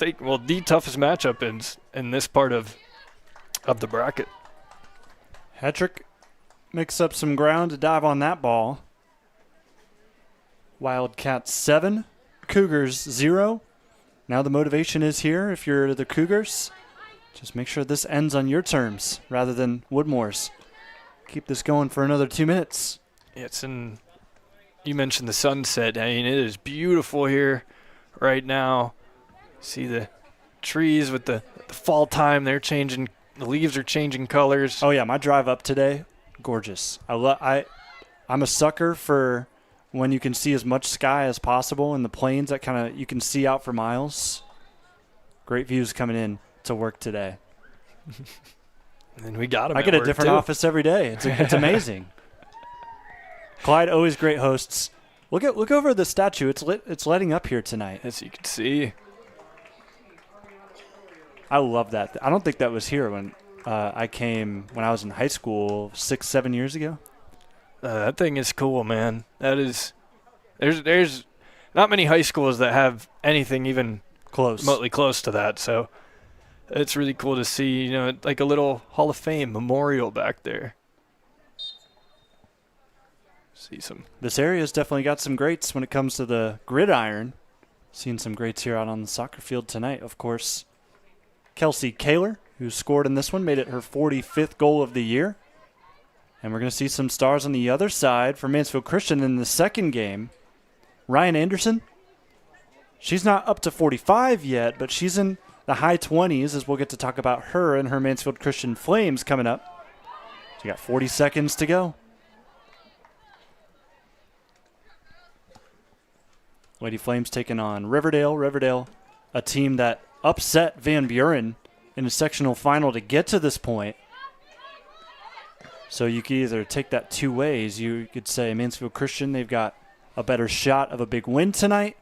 the toughest matchup in this part of the bracket. Hetrick makes up some ground to dive on that ball. Wildcats 7, Cougars 0. Now the motivation is here if you're the Cougars. Just make sure this ends on your terms rather than Woodmore's. Keep this going for another 2 minutes. You mentioned the sunset. I mean, it is beautiful here right now. See the trees with the fall time. They're changing. The leaves are changing colors. Oh, yeah, my drive up today, gorgeous. I'm a sucker for when you can see as much sky as possible in the plains that kind of you can see out for miles. Great views coming in to work today. And we got them. I get a different office every day. It's amazing. Clyde, always great hosts. Look over the statue. It's lighting up here tonight. As you can see. I love that. I don't think that was here when I came when I was in high school 6-7 years ago. That thing is cool, man. That is. There's not many high schools that have anything even close. remotely close to that. So it's really cool to see, like a little Hall of Fame memorial back there. See some. This area's definitely got some greats when it comes to the gridiron. Seen some greats here out on the soccer field tonight, of course. Kelsey Kaler, who scored in this one, made it her 45th goal of the year. And we're going to see some stars on the other side for Mansfield Christian in the second game. Ryan Anderson, she's not up to 45 yet, but she's in the high 20s, as we'll get to talk about her and her Mansfield Christian Flames coming up. She got 40 seconds to go. Lady Flames taking on Riverdale. Riverdale, a team that upset Van Buren in a sectional final to get to this point. So you could either take that two ways. You could say Mansfield Christian, they've got a better shot of a big win tonight.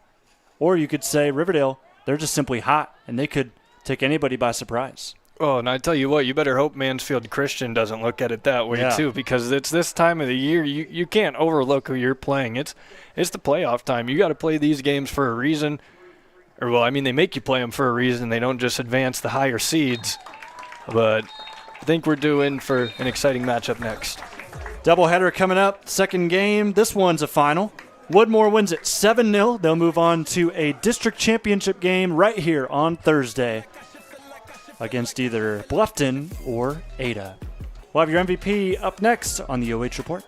Or you could say Riverdale, they're just simply hot, and they could take anybody by surprise. Oh, and I tell you what, you better hope Mansfield Christian doesn't look at it that way too, because it's this time of the year. You can't overlook who you're playing. It's the playoff time. You got to play these games for a reason. Or, well, I mean, they make you play them for a reason. They don't just advance the higher seeds. But I think we're due in for an exciting matchup next. Doubleheader coming up, second game. This one's a final. Woodmore wins it 7-0. They'll move on to a district championship game right here on Thursday against either Bluffton or Ada. We'll have your MVP up next on the OH Report.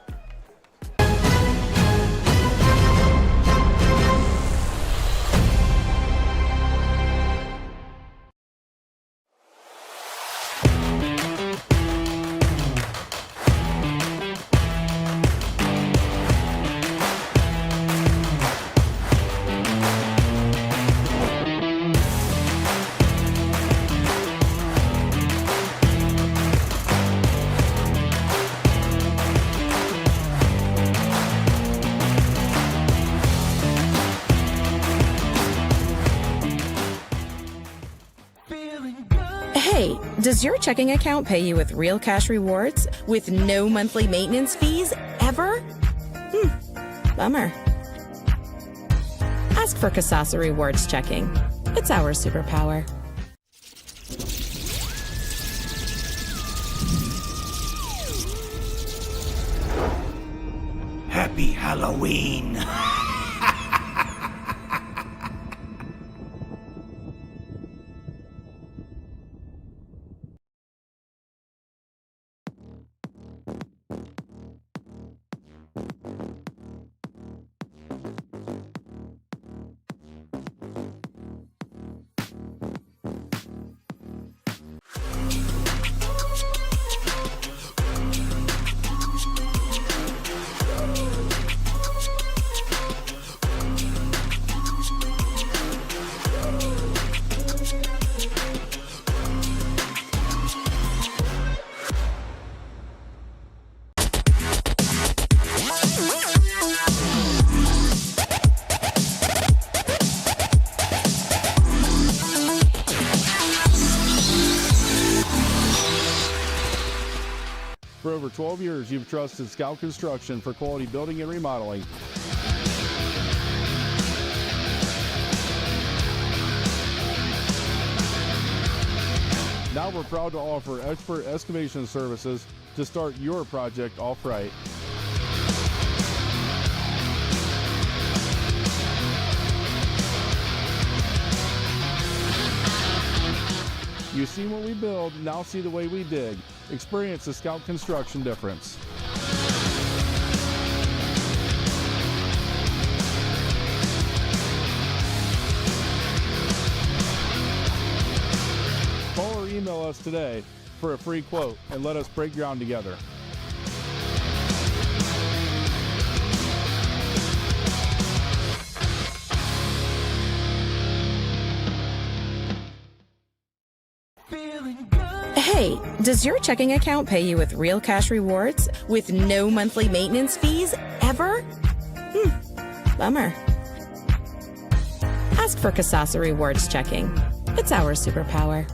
Hey, does your checking account pay you with real cash rewards with no monthly maintenance fees ever? Bummer. Ask for Kasasa Rewards Checking. It's our superpower. Happy Halloween. For over 12 years, you've trusted Scout Construction for quality building and remodeling. Now we're proud to offer expert excavation services to start your project off right. You've seen what we build, now see the way we dig. Experience the Scout Construction difference. Call or email us today for a free quote and let us break ground together. Hey, does your checking account pay you with real cash rewards with no monthly maintenance fees ever? Bummer. Ask for Kasasa Rewards Checking. It's our superpower.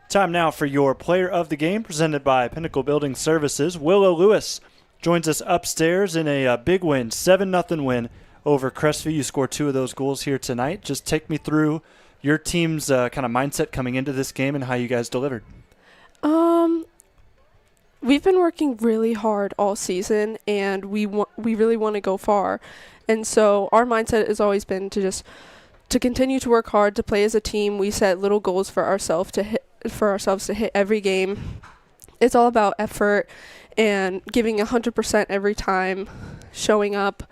Time now for your player of the game, presented by Pinnacle Building Services. Willow Lewis joins us upstairs in a big win, 7-0 win over Crestview. You scored 2 of those goals here tonight. Just take me through your team's kind of mindset coming into this game and how you guys delivered. We've been working really hard all season, and we really want to go far. And so our mindset has always been to continue to work hard, to play as a team. We set little goals for ourselves to hit every game. It's all about effort and giving 100% every time, showing up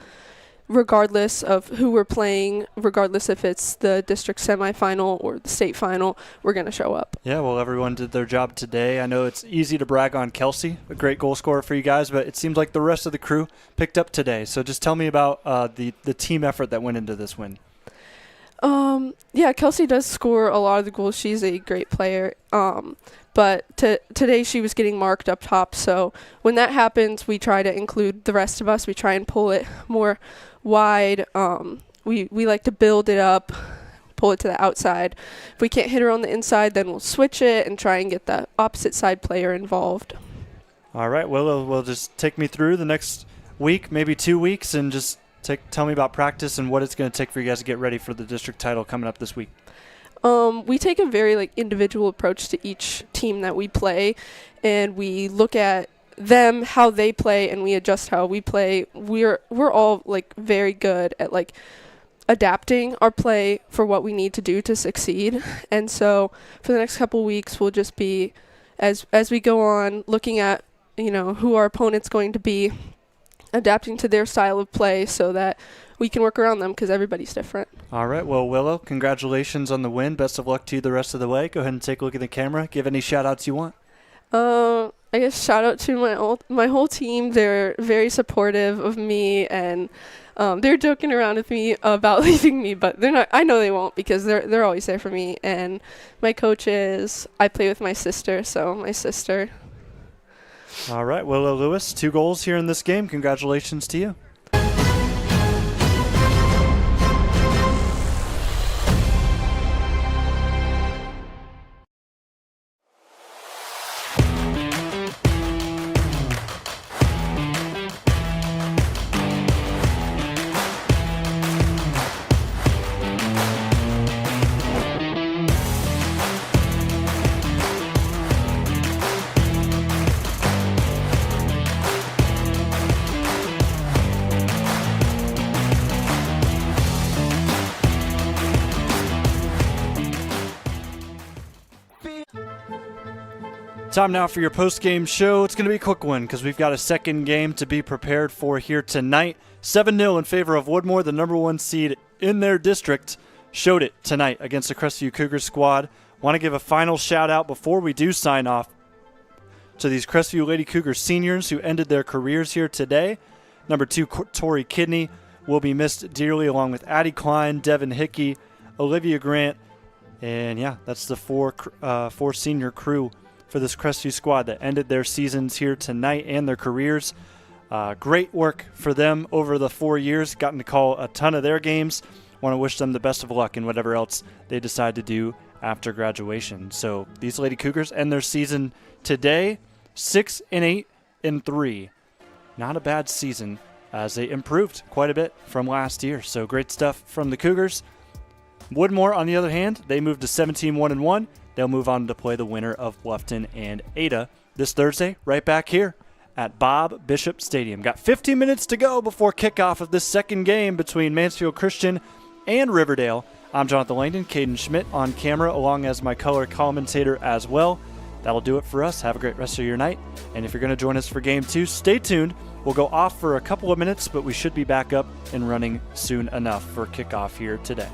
regardless of who we're playing, regardless if it's the district semifinal or the state final, we're going to show up. Yeah, well, everyone did their job today. I know it's easy to brag on Kelsey, a great goal scorer for you guys, but it seems like the rest of the crew picked up today. So just tell me about the team effort that went into this win. Yeah, Kelsey does score a lot of the goals. She's a great player. But today she was getting marked up top. So when that happens, we try to include the rest of us. We try and pull it more wide. We like to build it up, pull it to the outside. If we can't hit her on the inside, then we'll switch it and try and get the opposite side player involved. All right, well, just take me through the next week, maybe 2 weeks, and just tell me about practice and what it's going to take for you guys to get ready for the district title coming up this week. We take a very individual approach to each team that we play, and we look at them, how they play, and we adjust how we play. We're all very good at adapting our play for what we need to do to succeed. And so for the next couple weeks, we'll just be as we go on looking at who our opponent's going to be, adapting to their style of play so that we can work around them because everybody's different. All right. Well, Willow, congratulations on the win. Best of luck to you the rest of the way. Go ahead and take a look at the camera. Give any shout-outs you want. I guess shout out to my whole team. They're very supportive of me, and they're joking around with me about leaving me, but they're not. I know they won't because they're always there for me. And my coaches, I play with my sister, so my sister. All right. Willow Lewis, 2 goals here in this game. Congratulations to you. Time now for your post-game show. It's going to be a quick one because we've got a second game to be prepared for here tonight. 7-0 in favor of Woodmore, the number 1 seed in their district. Showed it tonight against the Crestview Cougars squad. Want to give a final shout-out before we do sign off to these Crestview Lady Cougars seniors who ended their careers here today. Number 2, Tori Kidney, will be missed dearly, along with Addie Klein, Devin Hickey, Olivia Grant, and yeah, that's the four senior crew for this Crestview squad that ended their seasons here tonight and their careers. Great work for them over the 4 years. Gotten to call a ton of their games. Want to wish them the best of luck in whatever else they decide to do after graduation. So these Lady Cougars end their season today, 6-8-3. Not a bad season as they improved quite a bit from last year. So great stuff from the Cougars. Woodmore, on the other hand, they moved to 17-1-1. They'll move on to play the winner of Bluffton and Ada this Thursday, right back here at Bob Bishop Stadium. Got 15 minutes to go before kickoff of this second game between Mansfield Christian and Riverdale. I'm Jonathan Langdon, Caden Schmidt on camera, along as my color commentator as well. That'll do it for us. Have a great rest of your night. And if you're going to join us for Game 2, stay tuned. We'll go off for a couple of minutes, but we should be back up and running soon enough for kickoff here today.